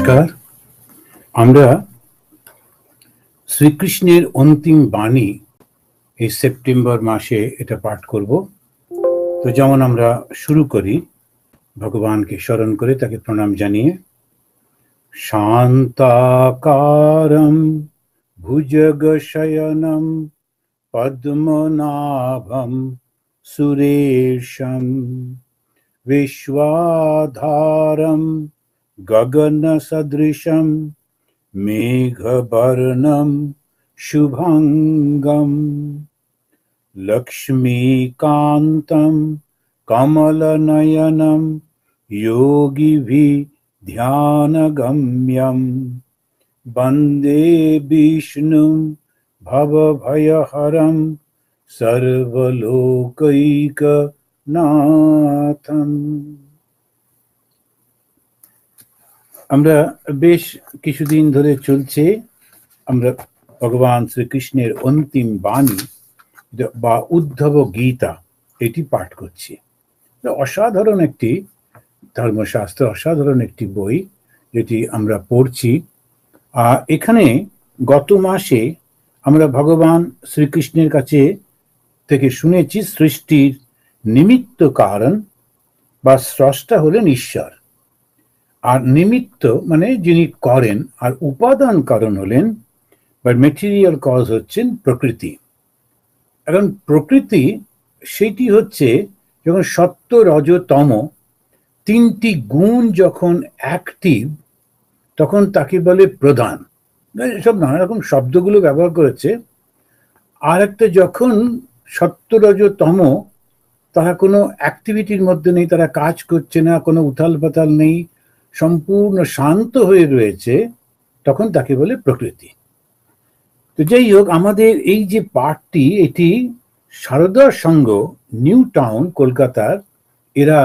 নমস্কার। আমরা শ্রীকৃষ্ণের অন্তিম বাণী এই সেপ্টেম্বর মাসে এটা পাঠ করব। তো যেমন আমরা শুরু করি ভগবানকে স্মরণ করে, তাকে প্রণাম জানিয়ে। শান্তাকারম ভুজগশয়নম পদ্মনাভম সুরেশম विश्वाधारं गगनसदृशं मेघवर्णं शुभांगं लक्ष्मीकान्तं कमलनयनं योगिभिर्ध्यानगम्यं वन्दे विष्णुं भवभयहरं सर्वलोकैकनाथं। আমরা বেশ কিছুদিন ধরে চলছে আমরা ভগবান শ্রীকৃষ্ণের অন্তিম বাণী বা উদ্ধব গীতা এটি পাঠ করছি। অসাধারণ একটি ধর্মশাস্ত্র, অসাধারণ একটি বই যেটি আমরা পড়ছি। এখানে গত মাসে আমরা ভগবান শ্রীকৃষ্ণের কাছে থেকে শুনেছি সৃষ্টির নিমিত্ত কারণ বা স্রষ্টা হলেন ঈশ্বর, আর নিমিত্ত মানে যিনি করেন, আর উপাদান কারণ হলেন বা মেটেরিয়াল কজ হচ্ছেন প্রকৃতি। এখন প্রকৃতি সেটি হচ্ছে যখন সত্য রজ তম তিনটি গুণ যখন অ্যাক্টিভ তখন তাকে বলে প্রধান। সব নানা রকম শব্দগুলো ব্যবহার করেছে। আর একটা যখন সত্য রজ তম তারা কোনো অ্যাক্টিভিটির মধ্যে নেই, তারা কাজ করছে না, কোনো উথাল পাতাল নেই, সম্পূর্ণ শান্ত হয়ে রয়েছে, তখন তাকে বলে প্রকৃতি। তো যাই হোক, আমাদের এই যে পাঠটি এটি সারদা সংঘ নিউ টাউন কলকাতার এরা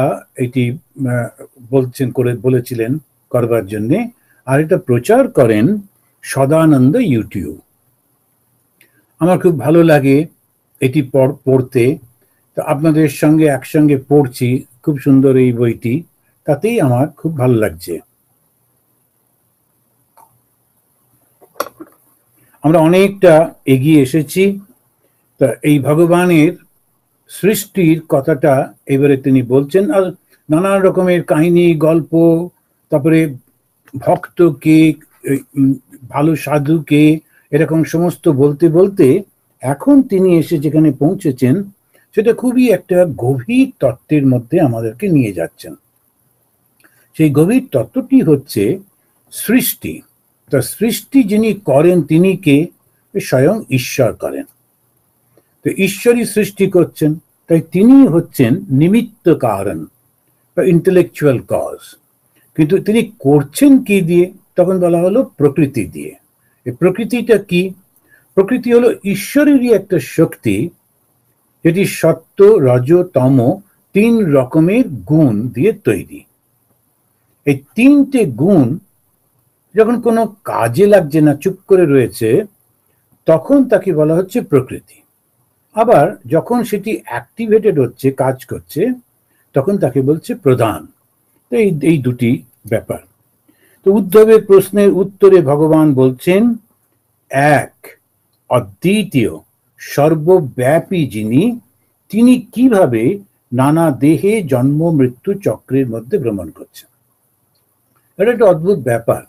এটি বলেছিলেন করবার জন্যে, আর এটা প্রচার করেন সদানন্দ ইউটিউব। আমার খুব ভালো লাগে এটি পড়তে, তো আপনাদের সঙ্গে একসঙ্গে পড়ছি। খুব সুন্দর এই বইটি, তাতেই আমার খুব ভালো লাগছে। আমরা অনেকটা এগিয়ে এসেছি। তা এই ভগবানের সৃষ্টির কথাটা এবারে তিনি বলছেন, আর নানা রকমের কাহিনী গল্প, তারপরে ভক্ত কে, ভালো সাধু কে, এরকম সমস্ত বলতে বলতে এখন তিনি এসে যেখানে পৌঁছেছেন সেটা খুবই একটা গভীর তত্ত্বের মধ্যে আমাদেরকে নিয়ে যাচ্ছেন। সেই গভীর তত্ত্বটি হচ্ছে সৃষ্টি। তো সৃষ্টি যিনি করেন তিনি কে? স্বয়ং ঈশ্বর করেন। তো ঈশ্বরই সৃষ্টি করছেন, তাই তিনি হচ্ছেন নিমিত্ত কারণ বা ইন্টেলেকচুয়াল কজ। কিন্তু তিনি করছেন কি দিয়ে? তখন বলা হলো প্রকৃতি দিয়ে। এই প্রকৃতিটা কি? প্রকৃতি হলো ঈশ্বরেরই একটা শক্তি, যেটি সত্য রজ তম তিন রকমের গুণ দিয়ে তৈরি। এই তিনটে গুণ যখন কোনো কাজে লাগছে না, চুপ করে রয়েছে, তখন তাকে বলা হচ্ছে প্রকৃতি। আবার যখন সেটি অ্যাক্টিভেটেড হচ্ছে, কাজ করছে, তখন তাকে বলছে প্রধান। তো এই দুটি ব্যাপার। তো উদ্ধবের প্রশ্নের উত্তরে ভগবান বলছেন, এক অদ্বিতীয় সর্বব্যাপী যিনি, তিনি কিভাবে নানা দেহে জন্ম মৃত্যু চক্রের মধ্যে ভ্রমণ করছেন। এটা একটা অদ্ভুত ব্যাপার।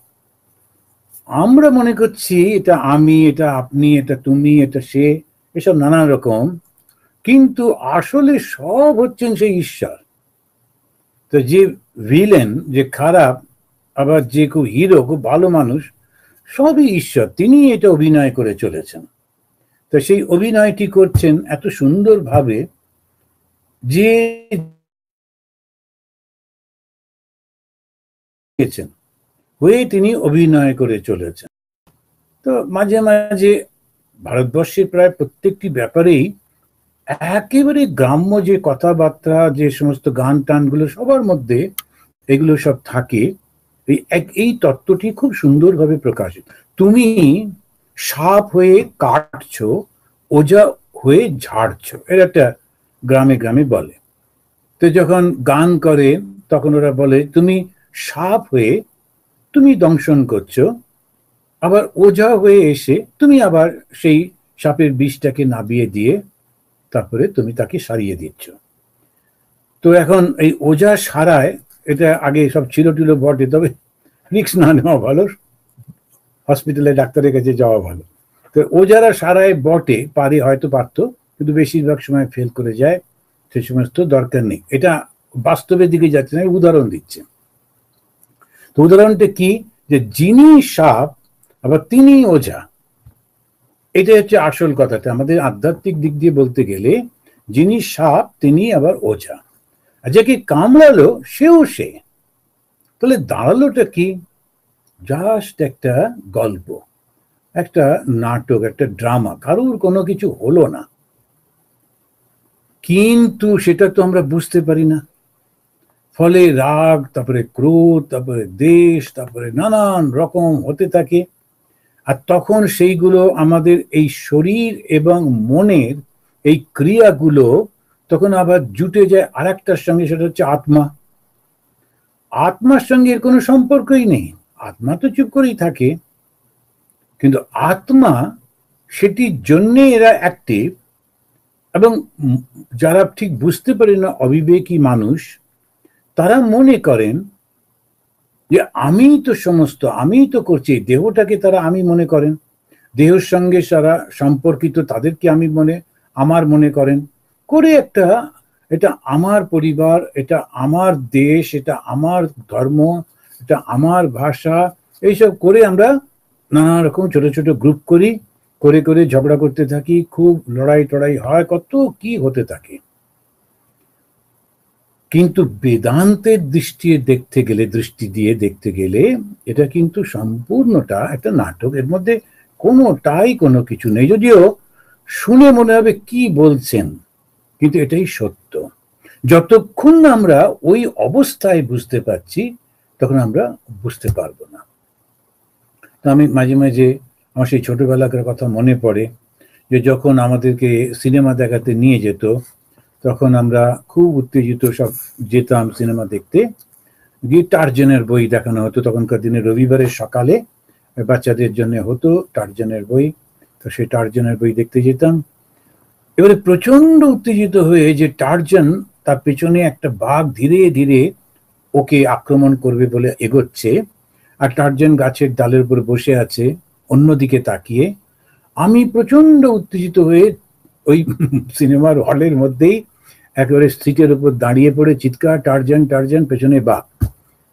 আমরা মনে করছি এটা আমি, এটা আপনি, এটা তুমি, এটা সে, এসব নানা রকম, কিন্তু আসলে সব হচ্ছেন সেই ঈশ্বর। তো যে ভিলেন, যে খারাপ, আবার যে খুব হিরো, খুব ভালো মানুষ, সবই ঈশ্বর। তিনি এটা অভিনয় করে চলেছেন। তো সেই অভিনয়টি করছেন এত সুন্দরভাবে যে হয়ে তিনি অভিনয় করে চলেছেন। তো মাঝে মাঝে ভারতবর্ষের প্রায় প্রত্যেকটি ব্যাপারেই একেবারে গ্রাম্য যে কথাবার্তা, যে সমস্ত গান টানগুলো সবার মধ্যে এগুলো সব থাকে। এই তত্ত্বটি খুব সুন্দরভাবে প্রকাশিত। তুমি সাপ হয়ে কাটছো, ওজা হয়ে ঝাড়ছো, এর একটা গ্রামে গ্রামে বলে। তো যখন গান করে তখন ওরা বলে তুমি সাপ হয়ে তুমি দংশন করছো, আবার ওঝা হয়ে এসে তুমি আবার সেই সাপের বিষটাকে নাবিয়ে দিয়ে তারপরে তুমি তাকে সারিয়ে দিচ্ছ। তো এখন এই ওঝা সারায়, এটা আগে সব ছিল টিল বটে, তবে রিস্ক না নেওয়া ভালো, হসপিটালে ডাক্তারের কাছে যাওয়া ভালো। তো ওঝারা সারায় বটে, পারে, হয়তো পারতো, কিন্তু বেশিরভাগ সময় ফেল করে যায়, সেই সমস্ত দরকার নেই। এটা বাস্তবের দিকে যাচ্ছে না, উদাহরণ দিচ্ছে। তো উদাহরণটা কি, যে যিনি সাপ আবার তিনি ওঝা, এটা হচ্ছে আসল কথাটা। আমাদের আধ্যাত্মিক দিক দিয়ে বলতে গেলে যিনি সাপ তিনি আবার ওঝা, আর যাকে কামড়ালো সেও সে। তাহলে দাঁড়ালোটা কি, জাস্ট একটা গল্প, একটা নাটক, একটা ড্রামা, কারোর কোনো কিছু হলো না, কিন্তু সেটা তো আমরা বুঝতে পারি না। ফলে রাগ, তারপরে ক্রোধ, তারপরে দেশ, তারপরে নানান রকম হতে থাকে। আর তখন সেইগুলো আমাদের এই শরীর এবং মনের এই ক্রিয়াগুলো তখন আবার জুটে যায় আর একটার সঙ্গে, সেটা হচ্ছে আত্মা। আত্মার সঙ্গে এর কোনো সম্পর্কই নেই, আত্মা তো চুপ করেই থাকে, কিন্তু আত্মা সেটির জন্যে এরা অ্যাক্টিভ। এবং যারা ঠিক বুঝতে পারে না, অবিবেকী মানুষ, তারা মনে করেন যে আমি তো সমস্ত, আমি তো করছি, দেহটাকে তারা আমি মনে করেন, দেহের সঙ্গে সারা সম্পর্কিত তাদেরকে আমি আমার মনে করেন, করে একটা, এটা আমার পরিবার, এটা আমার দেশ, এটা আমার ধর্ম, এটা আমার ভাষা, এইসব করে আমরা নানা রকম ছোট ছোট গ্রুপ করি, করে করে ঝগড়া করতে থাকি, খুব লড়াই টড়াই হয়, কত কি হতে থাকে। কিন্তু বেদান্তের দৃষ্টি দিয়ে দেখতে গেলে এটা কিন্তু সম্পূর্ণটা একটা নাটক, এর মধ্যে কোনোটাই কোনো কিছু নেই। যদিও শুনে মনে হবে কি বলছেন, কিন্তু এটাই সত্য। যতক্ষণ না আমরা ওই অবস্থায় বুঝতে পারছি, তখন আমরা বুঝতে পারবো না। তো আমি মাঝে মাঝে আমার সেই ছোটবেলাকার কথা মনে পড়ে, যে যখন আমাদেরকে সিনেমা দেখাতে নিয়ে যেত, তখন আমরা খুব উত্তেজিত সব যেতাম সিনেমা দেখতে, গিয়ে টার্জানের বই দেখানো হতো। তখনকার দিনে রবিবারের সকালে বাচ্চাদের জন্য হতো টার্জানের বই, তো সেই টার্জানের বই দেখতে যেতাম। এবারে প্রচন্ড উত্তেজিত হয়ে, যে টার্জান তার পেছনে একটা বাঘ ধীরে ধীরে ওকে আক্রমণ করবে বলে এগোচ্ছে, আর টার্জান গাছের ডালের উপর বসে আছে অন্যদিকে তাকিয়ে। আমি প্রচন্ড উত্তেজিত হয়ে ওই সিনেমার হলের মধ্যেই একেবারে সিটের উপর দাঁড়িয়ে পড়ে চিৎকার, টার্জান টার্জান, পেছনে বাঘ।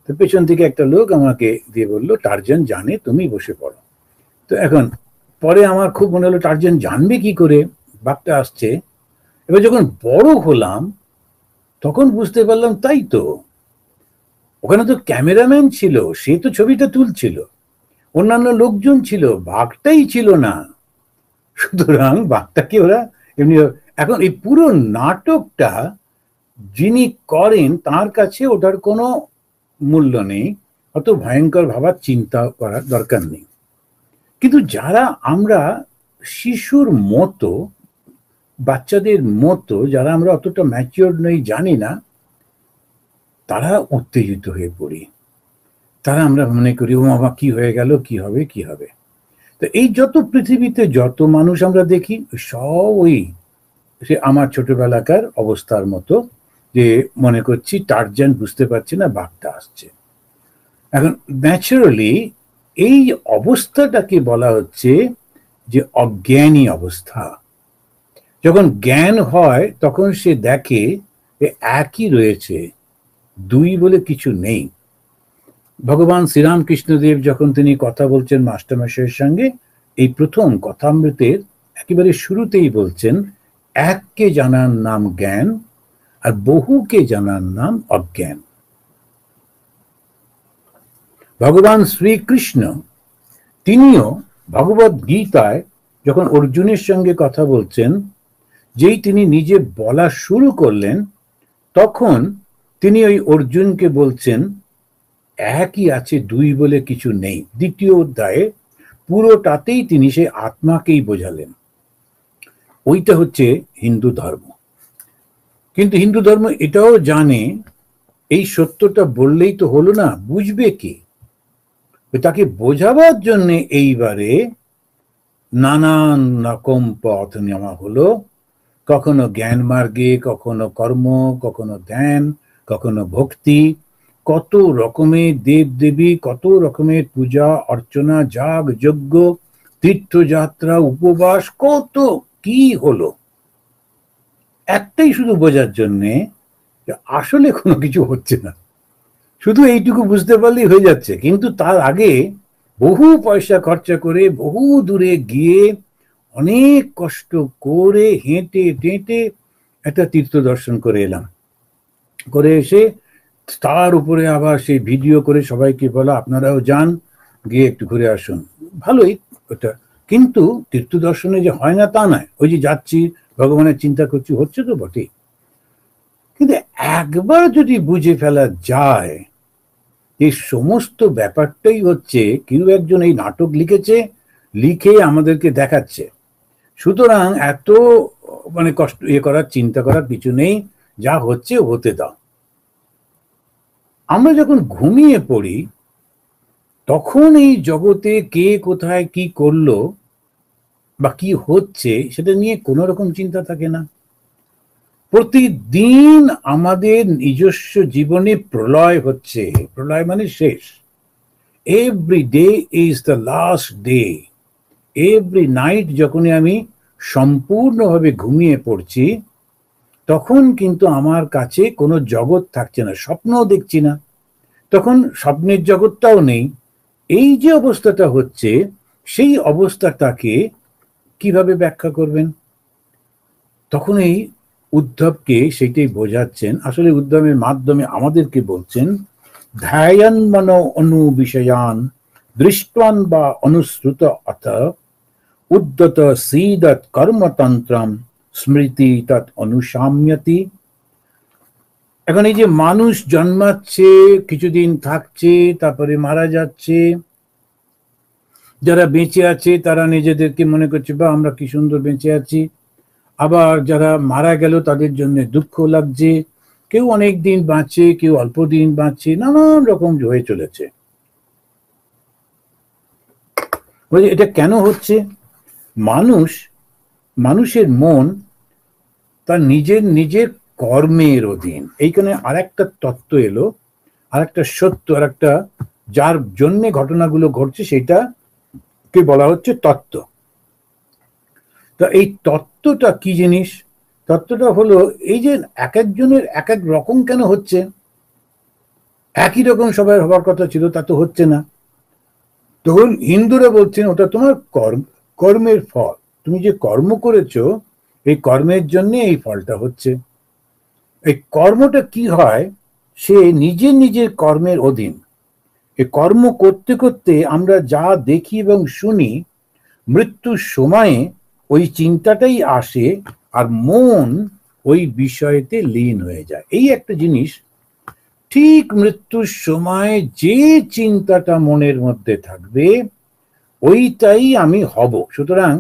তো পেছন থেকে একটা লোক আমাকে দিয়ে বললো, টার্জান জানে, তুমি বসে পড়ো। তো এখন পরে আমার খুব মনে হলো, টার্জান জানবে কি করে বাঘটা আসছে। এবার যখন বড় হলাম তখন বুঝতে পারলাম, তাই তো, ওখানে তো ক্যামেরাম্যান ছিল, সে তো ছবিটা তুলছিল, অন্যান্য লোকজন ছিল, বাঘটাই ছিল না। সুতরাং বাঘটাকে ওরা এমনি, এখন এই পুরো নাটকটা যিনি করেন তার কাছে ওটার কোনো মূল্য নেই, অত ভয়ঙ্কর ভাবার চিন্তা করার দরকার নেই। কিন্তু যারা আমরা শিশুর মতো, বাচ্চাদের মতো, যারা আমরা অতটা ম্যাচিওর নই, জানি না, তারা উত্তেজিত হয়ে পড়ি। তারা আমরা মনে করি, ও বাবা কি হয়ে গেল, কি হবে কি হবে। তো এই যত পৃথিবীতে যত মানুষ আমরা দেখি, সব ওই সে আমার ছোটবেলাকার অবস্থার মতো, যে মনে করছি টার্জান বুঝতে পারছি না বাঘটা আসছে। এখন ন্যাচারালি এই অবস্থাটাকে বলা হচ্ছে যে অজ্ঞানী অবস্থা। যখন জ্ঞান হয় তখন সে দেখে একই রয়েছে, দুই বলে কিছু নেই। ভগবান শ্রীরামকৃষ্ণদেব যখন তিনি কথা বলছেন মাস্টারমশাইয়ের সঙ্গে, এই প্রথম কথামৃতের একেবারে শুরুতেই বলছেন, এককে জানার নাম জ্ঞান, আর বহুকে জানার নাম অজ্ঞান। ভগবান শ্রীকৃষ্ণ তিনিও ভগবদ গীতায় যখন অর্জুনের সঙ্গে কথা বলছেন, যেই তিনি নিজে বলা শুরু করলেন, তখন তিনি ওই অর্জুনকে বলছেন, একই আছে, দুই বলে কিছু নেই। দ্বিতীয় অধ্যায়ে পুরোটাতেই তিনি সেই আত্মাকেই বোঝালেন। ওইটা হচ্ছে হিন্দু ধর্ম। কিন্তু হিন্দু ধর্ম এটাও জানে, এই সত্যটা বললেই তো হলো না, বুঝবে কি? তাকে বোঝাবার জন্য এইবারে নানান রকম পথ নেওয়া হলো, কখনো জ্ঞান মার্গে, কখনো কর্ম, কখনো ধ্যান, কখনো ভক্তি, কত রকমের দেব দেবী, কত রকমের পূজা অর্চনা, যাগ যজ্ঞ, তীর্থযাত্রা, উপবাস, কত কি হলো, একটাই শুধু বোঝার জন্যে আসলে কোনো কিছু হচ্ছে না। শুধু এইটুকু বুঝতে পারলেই হয়ে যাচ্ছে, কিন্তু তার আগে বহু পয়সা খরচা করে বহু দূরে গিয়ে অনেক কষ্ট করে হেঁটে টেঁটে একটা তীর্থ দর্শন করে এলাম, করে এসে তার উপরে আবার সেই ভিডিও করে সবাইকে বলা আপনারাও যান, গিয়ে একটু ঘুরে আসুন, ভালোই ওটা। কিন্তু তীর্থ দর্শনে যে হয় না তা নয়, ওই যে যাচ্ছি ভগবানের চিন্তা করছি, হচ্ছে তো বটেই, কিন্তু একবার যদি বুঝে ফেলা যায় এই সমস্ত ব্যাপারটাই হচ্ছে কেউ একজন এই নাটক লিখেছে, লিখে আমাদেরকে দেখাচ্ছে, সুতরাং এত মানে কষ্ট করার চিন্তা করার কিছু নেই, যা হচ্ছে হতে দাও। আমরা যখন ঘুমিয়ে পড়ি তখন এই জগতে কে কোথায় কি করলো বা কি হচ্ছে সেটা নিয়ে কোনো রকম চিন্তা থাকে না। প্রতিদিন আমাদের নিজস্ব জীবনে প্রলয় হচ্ছে, প্রলয় মানে শেষ। Every day is the last day. Every night যখনই আমি সম্পূর্ণভাবে ঘুমিয়ে পড়ছি তখন কিন্তু আমার কাছে কোনো জগৎ থাকছে না, স্বপ্নও দেখছি না, তখন স্বপ্নের জগৎটাও নেই। এই যে অবস্থাটা হচ্ছে সেই অবস্থাটাকে কিভাবে ব্যাখ্যা করবেন? তখন এই উদ্ধবকে সেইটাই বোঝাচ্ছেন, আসলে উদ্ধবের মাধ্যমে আমাদেরকে বলছেন ধ্যায়ন মনো অনুবিষয়ান দৃষ্ট্বান বা অনুশ্রুত অথ উদ্যত সীদৎ কর্মতন্ত্রম স্মৃতি তৎ অনুসাম্যতি। এখন এই যে মানুষ জন্মাচ্ছে, কিছুদিন থাকছে, তারপরে মারা যাচ্ছে, যারা বেঁচে আছে তারা নিজেদেরকে মনে করছে বা আমরা কি সুন্দর বেঁচে আছি, আবার যারা মারা গেল তাদের জন্য দুঃখ লাগছে, কেউ অনেক দিন বাঁচে, কেউ অল্প দিন বাঁচে, নানান রকম হয়ে চলেছে। এটা কেন হচ্ছে? মানুষের মন তার নিজের নিজের কর্মের অধীন। এইখানে আরেকটা তত্ত্ব এলো, আরেকটা সত্য, আরেকটা যার জন্য ঘটনাগুলো ঘটছে সেটা কে বলা হচ্ছে তত্ত্ব। তা এই তত্ত্বটা কি জিনিস? তত্ত্বটা হলো এই যে এক একজনের এক এক রকম কেন হচ্ছে, একই রকম সবাই হবার কথা ছিল তা তো হচ্ছে না। তখন হিন্দুরা বলছেন ওটা তোমার কর্মের ফল, তুমি যে কর্ম করেছো এই কর্মের জন্য এই ফলটা হচ্ছে। এই কর্মটা কি হয়, সে নিজের নিজের কর্মের অধীন। এই কর্ম করতে করতে আমরা যা দেখি এবং শুনি, মৃত্যুর সময়ে ওই চিন্তাটাই আসে আর মন ওই বিষয়তে লীন হয়ে যায়। এই একটা জিনিস, ঠিক মৃত্যুর সময় যে চিন্তাটা মনের মধ্যে থাকবে ওইটাই আমি হব। সুতরাং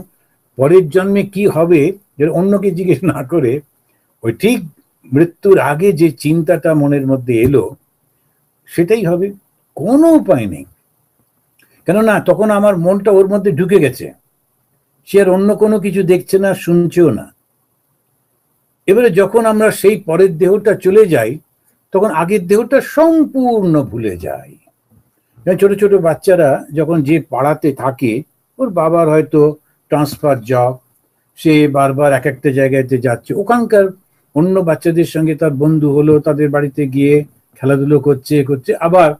পরের জন্মে কি হবে অন্যকে জিজ্ঞেস না করে ওই ঠিক মৃত্যুর আগে যে চিন্তাটা মনের মধ্যে এলো সেটাই হবে, কোনো উপায় নেই। কেননা তখন আমার মনটা ওর মধ্যে ঢুকে গেছে, সে আর অন্য কোনো কিছু দেখছে না, শুনছেও না। এবারে যখন আমরা সেই পরের দেহটা চলে যাই তখন আগের দেহটা সম্পূর্ণ ভুলে যাই। ছোট ছোট বাচ্চারা যখন যে পাড়াতে থাকে, ওর বাবার হয়তো ট্রান্সফার জব, সে বারবার এক একটা জায়গাতে যাচ্ছে, ওখানকার অন্য বাচ্চাদের সঙ্গে তার বন্ধু হলো, তাদের বাড়িতে গিয়ে খেলাধুলো করছে, আবার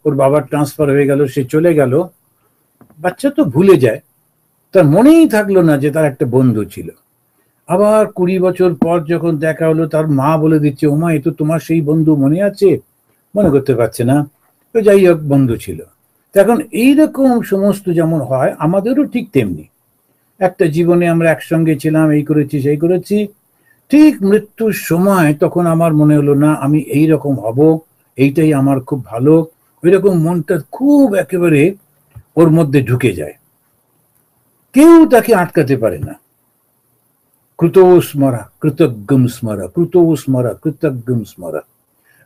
ওর বাবার ট্রান্সফার হয়ে গেল, সে চলে গেল, বাচ্চা তো ভুলে যায়, তার মনেই থাকলো না যে তার একটা বন্ধু ছিল। আবার 20 বছর পর যখন দেখা হলো তার মা বলে দিচ্ছে, ওমা এ তো তোমার সেই বন্ধু, মনে আছে? মনে করতে পারছে না, তো যাই হোক বন্ধু ছিল। এখন এইরকম সমস্ত যেমন হয় আমাদেরও ঠিক তেমনি, একটা জীবনে আমরা একসঙ্গে ছিলাম, এই করেছি সেই করেছি, ঠিক মৃত্যুর সময় তখন আমার মনে হলো না আমি এই রকম হব, এইটাই আমার খুব ভালো, ওই রকম মনটা খুব একেবারে ওর মধ্যে ঢুকে যায়, কেউ তাকে আটকাতে পারে না। কৃতৌ স্মরা কৃতজ্ঞম স্মরা, কৃতৌ স্মরা কৃতজ্ঞম স্মরা।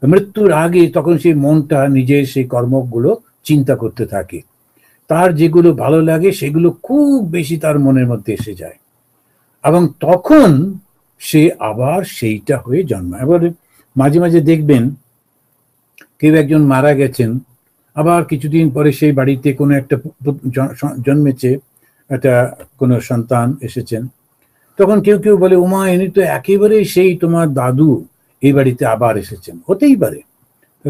মৃত্যুর আগে তখন সেই মনটা নিজের সেই কর্মগুলো চিন্তা করতে থাকে, তার যেগুলো ভালো লাগে সেগুলো খুব বেশি তার মনের মধ্যে এসে যায়, এবং তখন সে আবার সেইটা হয়ে জন্মায়। এবার মাঝে মাঝে দেখবেন কেউ একজন মারা গেছেন, আবার কিছুদিন পরে সেই বাড়িতে কোনো একটা জন্মেছে, একটা কোনো সন্তান এসেছেন, তখন কেউ কেউ বলে, উমা ইনি তো একেবারে সেই তোমার দাদু এই বাড়িতে আবার এসেছেন। হতেই পারে,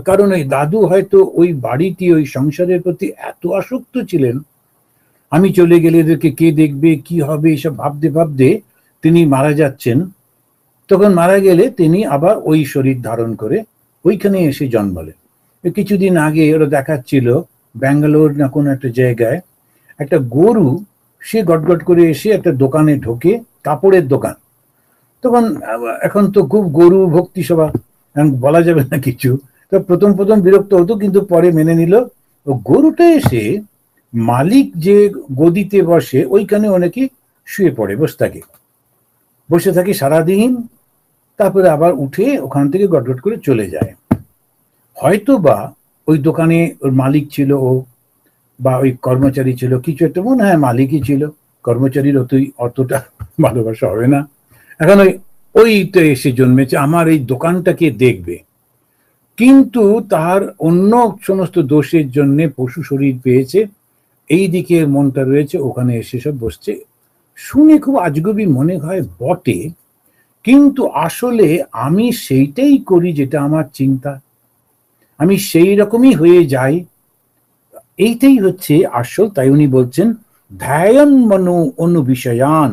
কারণ ওই দাদু হয়তো ওই বাড়িটি, ওই সংসারের প্রতি এত আসক্ত ছিলেন, আমি চলে গেলে এদেরকে কে দেখবে, কি হবে, এসব ভাবতে ভাবতে তিনি মারা যাচ্ছেন। তখন মারা গেলে তিনি আবার ওই শরীর ধারণ করে ওইখানে এসে জন্মালেন। কিছুদিন আগে ওরা দেখাচ্ছিল ব্যাঙ্গালোর না কোনো একটা জায়গায়, একটা গরু সে গটগট করে এসে একটা দোকানে ঢোকে, কাপড়ের দোকান। তখন এখন তো খুব গরু ভক্তি সভা, বলা যাবে না কিছু, তো প্রথম প্রথম বিরক্ত হতো, কিন্তু পরে মেনে নিল। ও গরুটা এসে মালিক যে গদিতে বসে ওইখানে অনেকে শুয়ে পড়ে, বসে থাকে সারাদিন, তারপরে আবার উঠে ওখান থেকে গটগট করে চলে যায়। হয়তো বা ওই দোকানে ওর মালিক ছিল ও, বা ওই কর্মচারী ছিল, কিছু একটা, মনে হয় মালিকই ছিল, কর্মচারীর অতটা ভালোবাসা হবে না। এখন ওই তো এসে জন্মেছে, আমার এই দোকানটাকে দেখবে, কিন্তু তার অন্য সমস্ত দোষের জন্য পশু শরীর পেয়েছে, এই দিকে মনটা রয়েছে, ওখানে এসে সব বসছে। শুনে খুব আজগুবি মনে হয় বটে, কিন্তু আসলে আমি সেইটাই করি যেটা আমার চিন্তা, আমি সেই রকমই হয়ে যাই, এইটাই হচ্ছে আসল। তাই উনি বলছেন ধ্যায়ন মনো অনুবিষয়ান,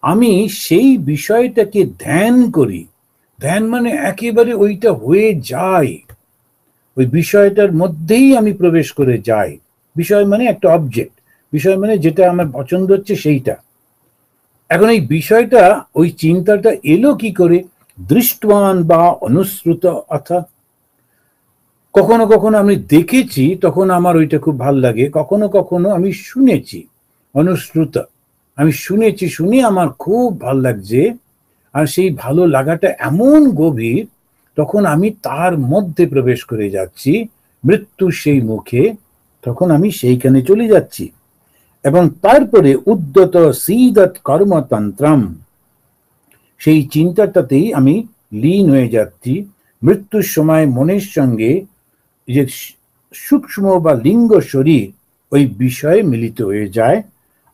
আমি সেই বিষয়টাকে ধ্যান করি। ধ্যান মানে একেবারে ওইটা হয়ে যায়, ওই বিষয়টার মধ্যেই আমি প্রবেশ করে যাই। বিষয় মানে একটা অবজেক্ট, বিষয় মানে যেটা আমার পছন্দ হচ্ছে সেইটা। এখন এই বিষয়টা, ওই চিন্তাটা এলো কি করে? দৃষ্টবান বা অনুশ্রুত, অর্থাৎ কখনো কখনো আমি দেখেছি, তখন আমার ওইটা খুব ভাল লাগে, কখনো কখনো আমি শুনেছি, অনুশ্রুত, আমি শুনেছি, শুনে আমার খুব ভাল লাগছে, আর সেই ভালো লাগাটা এমন গভীর, তখন আমি তার মধ্যে প্রবেশ করে যাচ্ছি, মৃত্যু সেই মুখে, তখন আমি সেইখানে চলে যাচ্ছি। এবং তারপরে উদ্যত সীদত কর্মতন্ত্রম, সেই চিন্তাটাতেই আমি লীন হয়ে যাচ্ছি। মৃত্যুর সময় মনের সঙ্গে যে সূক্ষ্ম বা লিঙ্গ শরীর ওই বিষয়ে মিলিত হয়ে যায়,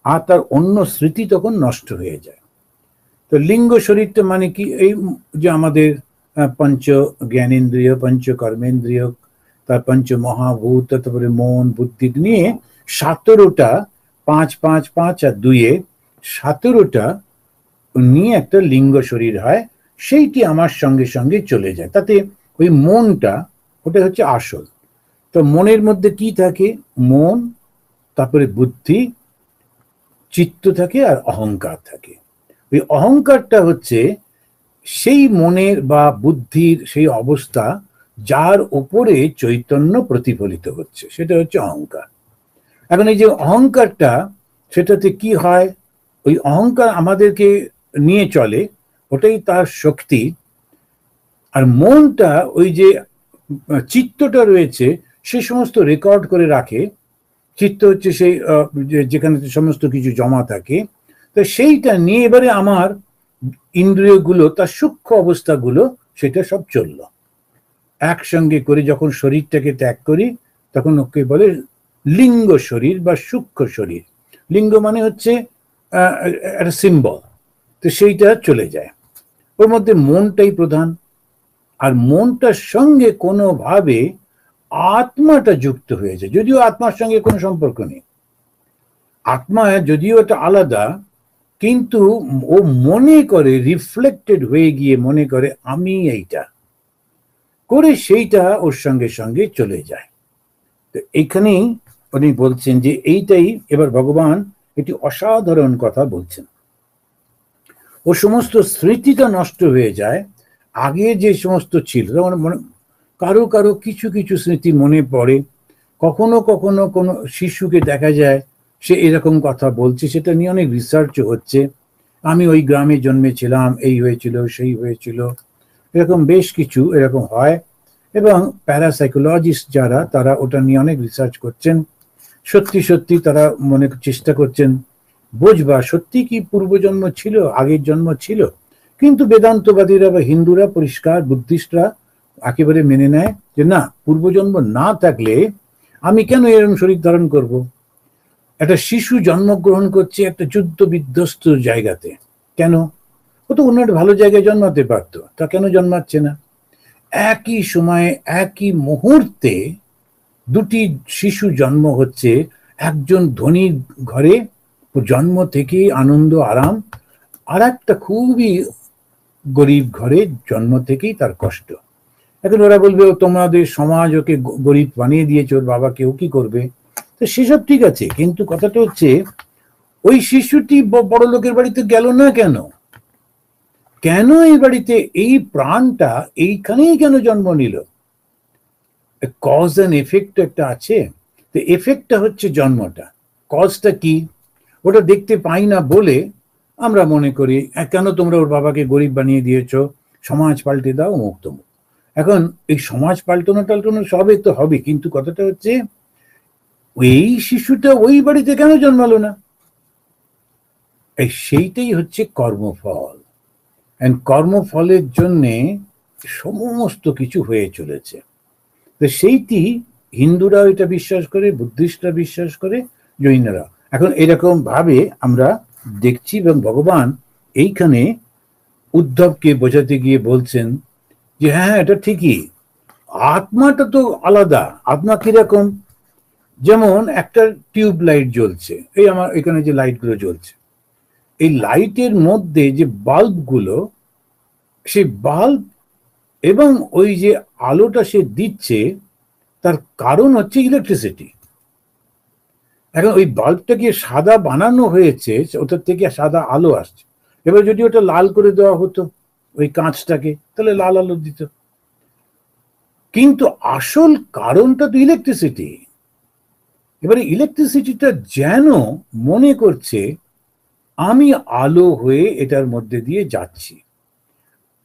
আর তার অন্য স্মৃতি তখন নষ্ট হয়ে যায়। তো লিঙ্গ শরীরটা মানে কি? এই যে আমাদের পঞ্চ জ্ঞানেন্দ্রিয়, পঞ্চ কর্মেন্দ্রিয়, তার পঞ্চ মহাভূত, তারপরে মন বুদ্ধি নিয়ে 17টা, 5 5 5 আর 2-এ 17টা নিয়ে একটা লিঙ্গ শরীর হয়, সেইটি আমার সঙ্গে সঙ্গে চলে যায়। তাতে ওই মনটা, ওটা হচ্ছে আসল। তো মনের মধ্যে কি থাকে? মন, তারপরে বুদ্ধি, চিত্ত থাকে, আর অহংকার থাকে। ওই অহংকারটা হচ্ছে সেই মনের বা বুদ্ধির সেই অবস্থা যার উপরে চৈতন্য প্রতিফলিত হচ্ছে, সেটা হচ্ছে অহংকার। এখন এই যে অহংকারটা, সেটাতে কি হয়? ওই অহংকার আমাদেরকে নিয়ে চলে, ওটাই তার শক্তি। আর মনটা, ওই যে চিত্তটা রয়েছে, সে সমস্ত রেকর্ড করে রাখে। চিত্ত হচ্ছে সেই যেখানে সমস্ত কিছু জমা থাকে। তো সেইটা নিয়ে এবারে আমার ইন্দ্রিয়গুলো, তার সূক্ষ্ম অবস্থাগুলো, সেটা সব চলল একসঙ্গে করে। যখন শরীরটাকে ত্যাগ করি, তখন ওকে বলে লিঙ্গ শরীর বা সূক্ষ্ম শরীর। লিঙ্গ মানে হচ্ছে একটা সিম্বল, তো সেইটা চলে যায়। ওর মধ্যে মনটাই প্রধান, আর মনটার সঙ্গে কোনোভাবে আত্মাটা যুক্ত হয়ে যায়, যদিও আত্মার সঙ্গে কোনো সম্পর্ক নেই। আত্মা যদিও এটা আলাদা, কিন্তু ও মনে করে, রিফ্লেক্টেড হয়ে গিয়ে মনে করে আমি এইটা করে, সেইটা ওর সঙ্গে সঙ্গে চলে যায়। তো এইখানেই উনি বলছেন যে এইটাই, এবার ভগবান একটি অসাধারণ কথা বলছেন। ও সমস্ত স্মৃতিটা নষ্ট হয়ে যায়, আগে যে সমস্ত ছিল, কারো কারো কিছু কিছু স্মৃতি মনে পড়ে। কখনো কখনো কোনো শিশুকে দেখা যায় সে এরকম কথা বলছে, সেটা নিয়ে অনেক রিসার্চও হচ্ছে। আমি ওই গ্রামে জন্মেছিলাম, এই হয়েছিল, সেই হয়েছিল, এরকম বেশ কিছু এরকম হয়। এবং প্যারাসাইকোলজিস্ট যারা, তারা ওটা নিয়ে অনেক রিসার্চ করছেন। সত্যি সত্যি তারা মনে চেষ্টা করছেন বুঝবা সত্যি কি পূর্বজন্ম ছিল, আগের জন্ম ছিল। কিন্তু বেদান্তবাদীরা বা হিন্দুরা পরিষ্কার, বুদ্ধিস্টরা একেবারে মেনে নেয় যে না, পূর্বজন্ম না থাকলে আমি কেন এরকম শরীর ধারণ করব। একটা শিশু জন্মগ্রহণ করছে একটা যুদ্ধ বিধ্বস্ত জায়গাতে, কেন? ও তো অন্য একটা ভালো জায়গায় জন্মাতে পারতো, তা কেন জন্মাচ্ছে না? একই সময়ে একই মুহূর্তে দুটি শিশু জন্ম হচ্ছে, একজন ধনী ঘরে জন্ম থেকেই আনন্দ আরাম, আর একটা খুবই গরিব ঘরে জন্ম থেকেই তার কষ্ট। এখন ওরা বলবে ও তোমাদের সমাজ ওকে গরিব বানিয়ে দিয়েছে, ওর বাবাকে, ও কি করবে? তো সেসব ঠিক আছে, কিন্তু কথাটা হচ্ছে ওই শিশুটি বড় লোকের বাড়িতে গেল না কেন? কেন এই বাড়িতে এই প্রাণটা এইখানেই কেন জন্ম নিল? কজ অ্যান্ড এফেক্ট একটা আছে। তো এফেক্টটা হচ্ছে জন্মটা, কজটা কি ওটা দেখতে পাই না বলে আমরা মনে করি কেন তোমরা ওর বাবাকে গরিব বানিয়ে দিয়েছো, সমাজ পাল্টে দাও, অমুক তমুক। এখন এই সমাজ পাল্টানো টাল্টানো সবই তো হবে, কিন্তু কথাটা হচ্ছে এই শিশুটা ওই বাড়িতে কেন জন্মালো না? এই সেইটাই হচ্ছে কর্মফল। এন্ড কর্মফলের জন্যে সমস্ত কিছু হয়ে চলেছে। তো সেইটি হিন্দুরা এটা বিশ্বাস করে, বুদ্ধিস্টরা বিশ্বাস করে, জৈনরা। এখন এরকম ভাবে আমরা দেখছি, এবং ভগবান এইখানে উদ্ধবকে বোঝাতে গিয়ে বলছেন যে হ্যাঁ এটা ঠিকই, আত্মাটা তো আলাদা। আত্মা কিরকম? যেমন একটা টিউব লাইট জ্বলছে, এই আমার এখানে যে লাইটগুলো জ্বলছে, এই লাইটের মধ্যে যে বাল্বগুলো, সেই বাল্ব এবং ওই যে আলোটা সে দিচ্ছে, তার কারণ হচ্ছে ইলেকট্রিসিটি। এখন ওই বাল্বটাকে সাদা বানানো হয়েছে, ওটার থেকে সাদা আলো আসছে। এবার যদি ওটা লাল করে দেওয়া হতো ওই কাঁচটাকে, তাহলে লাল আলো দিত। কিন্তু আসল কারণটা তো ইলেকট্রিসিটি। এবারে ইলেকট্রিসিটিটা যেন মনে করছে আমি আলো হয়ে এটার মধ্যে দিয়ে যাচ্ছি।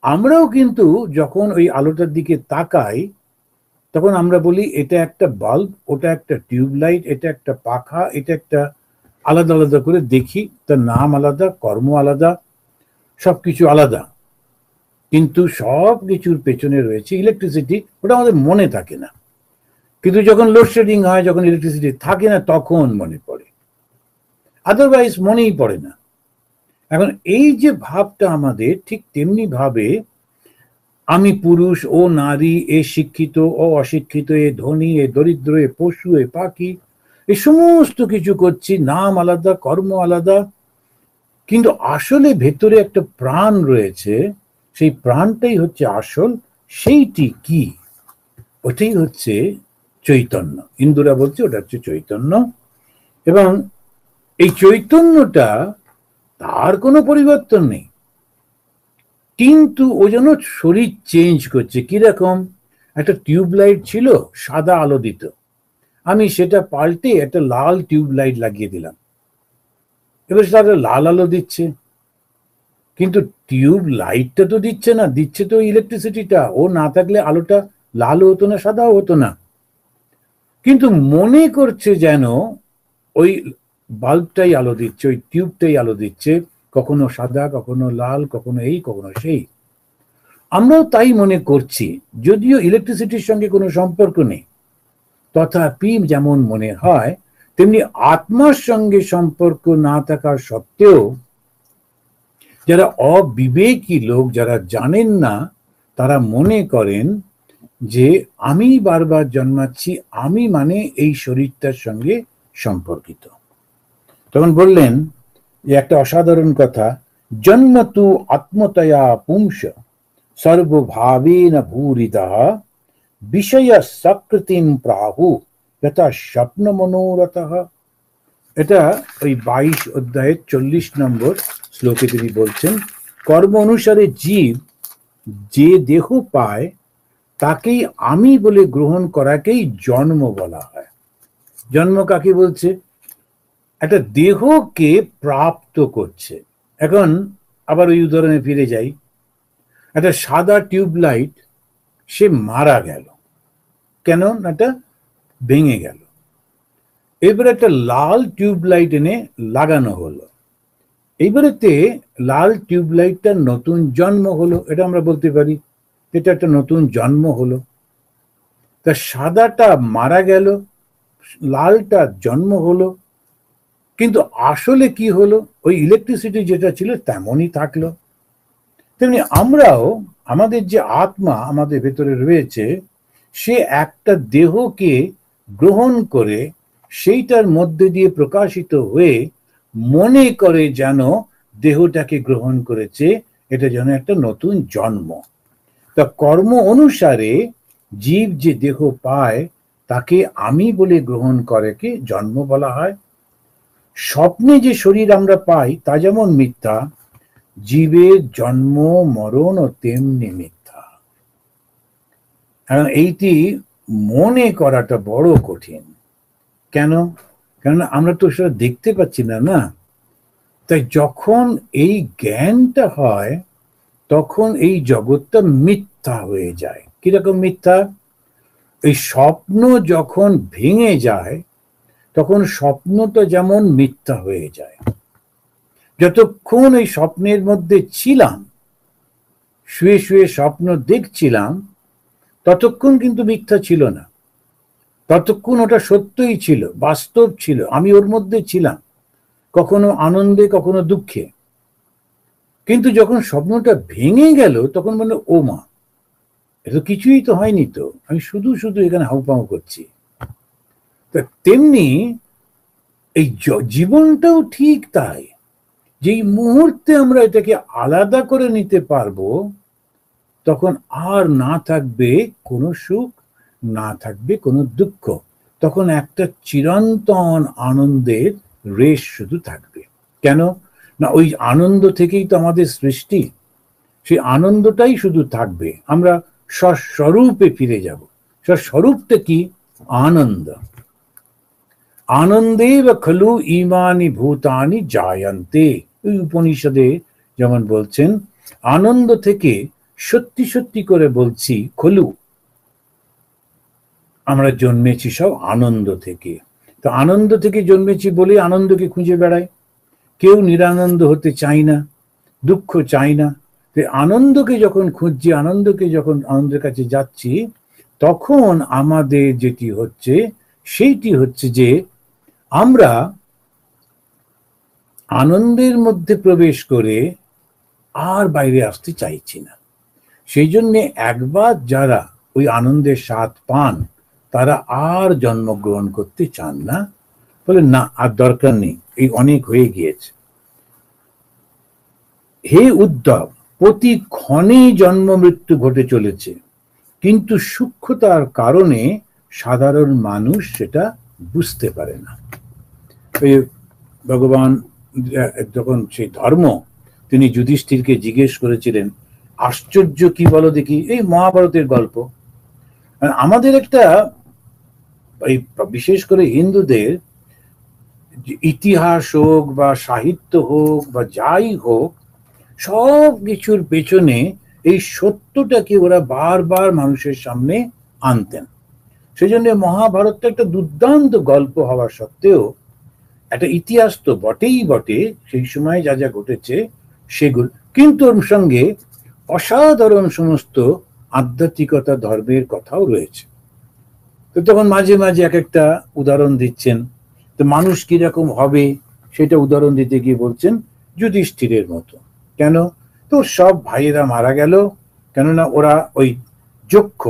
আমরাও কিন্তু যখন ওই আলোটার দিকে তাকাই, তখন আমরা বলি এটা একটা বাল্ব, ওটা একটা টিউব লাইট, এটা একটা পাখা, এটা একটা, আলাদা আলাদা করে দেখি, তার নাম আলাদা, কর্ম আলাদা, সবকিছু আলাদা, কিন্তু সব কিছুর পেছনে রয়েছে ইলেকট্রিসিটি। ওটা আমাদের মনে থাকে না, কিন্তু যখন লোডশেডিং হয়, যখন ইলেকট্রিসিটি থাকে না, তখন মনে পড়ে, আদারওয়াইজ মনেই পড়ে না। এখন এই যে ভাবটা আমাদের, ঠিক তেমনি ভাবে আমি পুরুষ ও নারী, এ শিক্ষিত ও অশিক্ষিত, এ ধনী এ দরিদ্র, এ পশু এ পাখি, এই সমস্ত কিছু করছি, নাম আলাদা, কর্ম আলাদা, কিন্তু আসলে ভেতরে একটা প্রাণ রয়েছে, সেই প্রাণটাই হচ্ছে আসল। সেইটি কি? ওটাই হচ্ছে চৈতন্য। হিন্দুরা বলছে ওটা হচ্ছে চৈতন্য, এবং এই চৈতন্যটা, তার কোনো পরিবর্তন নেই, কিন্তু ও যেন শরীর চেঞ্জ করছে। কিরকম? একটা টিউব লাইট ছিল, সাদা আলো দিত, আমি সেটা পাল্টে একটা লাল টিউব লাইট লাগিয়ে দিলাম, এবার সেটা লাল আলো দিচ্ছে। কিন্তু টিউব লাইটটা তো দিচ্ছে না, দিচ্ছে তো ইলেকট্রিসিটিটা। ও না থাকলে আলোটা লাল হতো না, সাদাও হতো না। কিন্তু মনে করছে যেন ওই বাল্বটাই আলো দিচ্ছে, ওই টিউবটাই আলো দিচ্ছে, কখনো সাদা, কখনো লাল, কখনো এই, কখনো সেই। আমরাও তাই মনে করছি, যদিও ইলেকট্রিসিটির সঙ্গে কোনো সম্পর্ক নেই, তথাপি যেমন মনে হয়, তেমনি আত্মার সঙ্গে সম্পর্ক না থাকার সত্ত্বেও যারা অবিবেকী লোক, যারা জানেন না, তারা মনে করেন যে আমি বারবার জন্মাচ্ছি, আমি মানে এই শরীরটার সঙ্গে সম্পর্কিত। তখন বললেন যে একটা অসাধারণ কথা, জন্ম তু আত্মতয়া পুংস সর্বভাবেন ভূরিদা বিষয় সকৃতিম প্রাহু যথা স্বপ্ন মনোরথ। এটা ওই 22 অধ্যায়ের 40 নম্বর শ্লোকে তিনি বলছেন, কর্ম অনুসারে জীব যে দেহ পায় তাকেই আমি বলে গ্রহণ করাকেই জন্ম বলা হয়। জন্ম কাকে বলছে? একটা দেহকে প্রাপ্ত করছে। এখন আবার ওই উদাহরণে ফিরে যাই, একটা সাদা টিউব লাইট, সে মারা গেল, কেন? এটা ভেঙে গেল। এবার একটা লাল টিউবলাইট এনে লাগানো হলো। এইবারেতে লাল টিউবলাইটটার নতুন জন্ম হলো, এটা আমরা বলতে পারি এটা একটা নতুন জন্ম হলো। তা সাদাটা মারা গেল, লালটা জন্ম হলো, কিন্তু আসলে কি হলো, ওই ইলেকট্রিসিটি যেটা ছিল তেমনই থাকলো। তেমনি আমরাও, আমাদের যে আত্মা আমাদের ভেতরে রয়েছে, সে একটা দেহকে গ্রহণ করে সেইটার মধ্যে দিয়ে প্রকাশিত হয়ে মনে করে যেন দেহটাকে গ্রহণ করেছে, এটা যেন একটা নতুন জন্ম। তা কর্ম অনুসারে জীব যে দেহ পায় তাকে আমি বলে গ্রহণ করে কে জন্ম বলা হয়। স্বপ্নে যে শরীর আমরা পাই তা যেমন মিথ্যা, জীবের জন্ম মরণও তেমনি মিথ্যা। কারণ এইটি মনে করাটা বড় কঠিন। কেন? কারণ আমরা তো সেটা দেখতে পাচ্ছি না, না? তাই যখন এই জ্ঞানটা হয় তখন এই জগৎটা মিথ্যা হয়ে যায়। কিরকম মিথ্যা? এই স্বপ্ন যখন ভেঙে যায় তখন স্বপ্নটা যেমন মিথ্যা হয়ে যায়। যতক্ষণ এই স্বপ্নের মধ্যে ছিলাম, শুয়ে শুয়ে স্বপ্ন দেখছিলাম, ততক্ষণ কিন্তু মিথ্যা ছিল না, ততক্ষণ ওটা সত্যই ছিল, বাস্তব ছিল, আমি ওর মধ্যে ছিলাম, কখনো আনন্দে কখনো দুঃখে। কিন্তু যখন স্বপ্নটা ভেঙে গেল তখন মানে ও মা, এত কিছুই তো হয়নি, তো আমি শুধু শুধু এখানে হাউপাউ করছি। তা তেমনি এই জীবনটাও ঠিক তাই। যেই মুহূর্তে আমরা এটাকে আলাদা করে নিতে পারবো তখন আর না থাকবে কোনো সুখ, না থাকবে কোনো দুঃখ, তখন একটা চিরন্তন আনন্দের রেশ শুধু থাকবে। কেন না? ওই আনন্দ থেকেই তো আমাদের সৃষ্টি, সেই আনন্দটাই শুধু থাকবে। আমরা স্বস্বরূপে ফিরে যাব। স্বস্বরূপটা কি? আনন্দ। আনন্দেব খলু ইমানি ভূতানি জায়ন্তে, ওই উপনিষদে যেমন বলছেন, আনন্দ থেকে, সত্যি সত্যি করে বলছি খলু, আমরা জন্মেছি সব আনন্দ থেকে। তো আনন্দ থেকে জন্মেছি বলে আনন্দকে খুঁজে বেড়াই। কেউ নিরানন্দ হতে চাই না, দুঃখ চাই না। আনন্দকে যখন খুঁজছি, আনন্দকে যখন আনন্দের কাছে যাচ্ছি, তখন আমাদের যেটি হচ্ছে সেইটি হচ্ছে যে আমরা আনন্দের মধ্যে প্রবেশ করে আর বাইরে আসতে চাইছি না। সেই জন্য একবার যারা ওই আনন্দের স্বাদ পান তারা আর জন্মগ্রহণ করতে চান না, বলে না আর দরকার নেই, এই অনেক হয়ে গিয়েছে। হে উদ্ধব, প্রতি ক্ষণে জন্ম মৃত্যু ঘটে চলেছে, কিন্তু সূক্ষ্মতার কারণে সাধারণ মানুষ সেটা বুঝতে পারে না। ভগবান যখন সেই ধর্ম তিনি যুধিষ্ঠিরকে জিজ্ঞেস করেছিলেন, আশ্চর্য কি বলো দেখি, এই মহাভারতের গল্প। আমাদের একটা, এই বিশেষ করে হিন্দুদের ইতিহাস হোক বা সাহিত্য হোক বা যাই হোক, সব কিছুর পেছনে এই সত্যটাকে ওরা বারবার মানুষের সামনে আনতেন। সেই জন্য মহাভারতটা একটা দুর্দান্ত গল্প হওয়া সত্ত্বেও একটা ইতিহাস তো বটেই বটে, সেই সময় যা যা ঘটেছে সেগুলো, কিন্তু ওর সঙ্গে অসাধারণ সমস্ত আধ্যাত্মিকতা ধর্মের কথাও রয়েছে। তো তখন মাঝে মাঝে এক একটা উদাহরণ দিচ্ছেন। তো মানুষ কিরকম হবে সেটা উদাহরণ দিতে গিয়ে বলছেন যুধিষ্ঠিরের মতো। কেন? তো সব ভাইয়েরা মারা গেল, কেননা ওরা ওই যক্ষ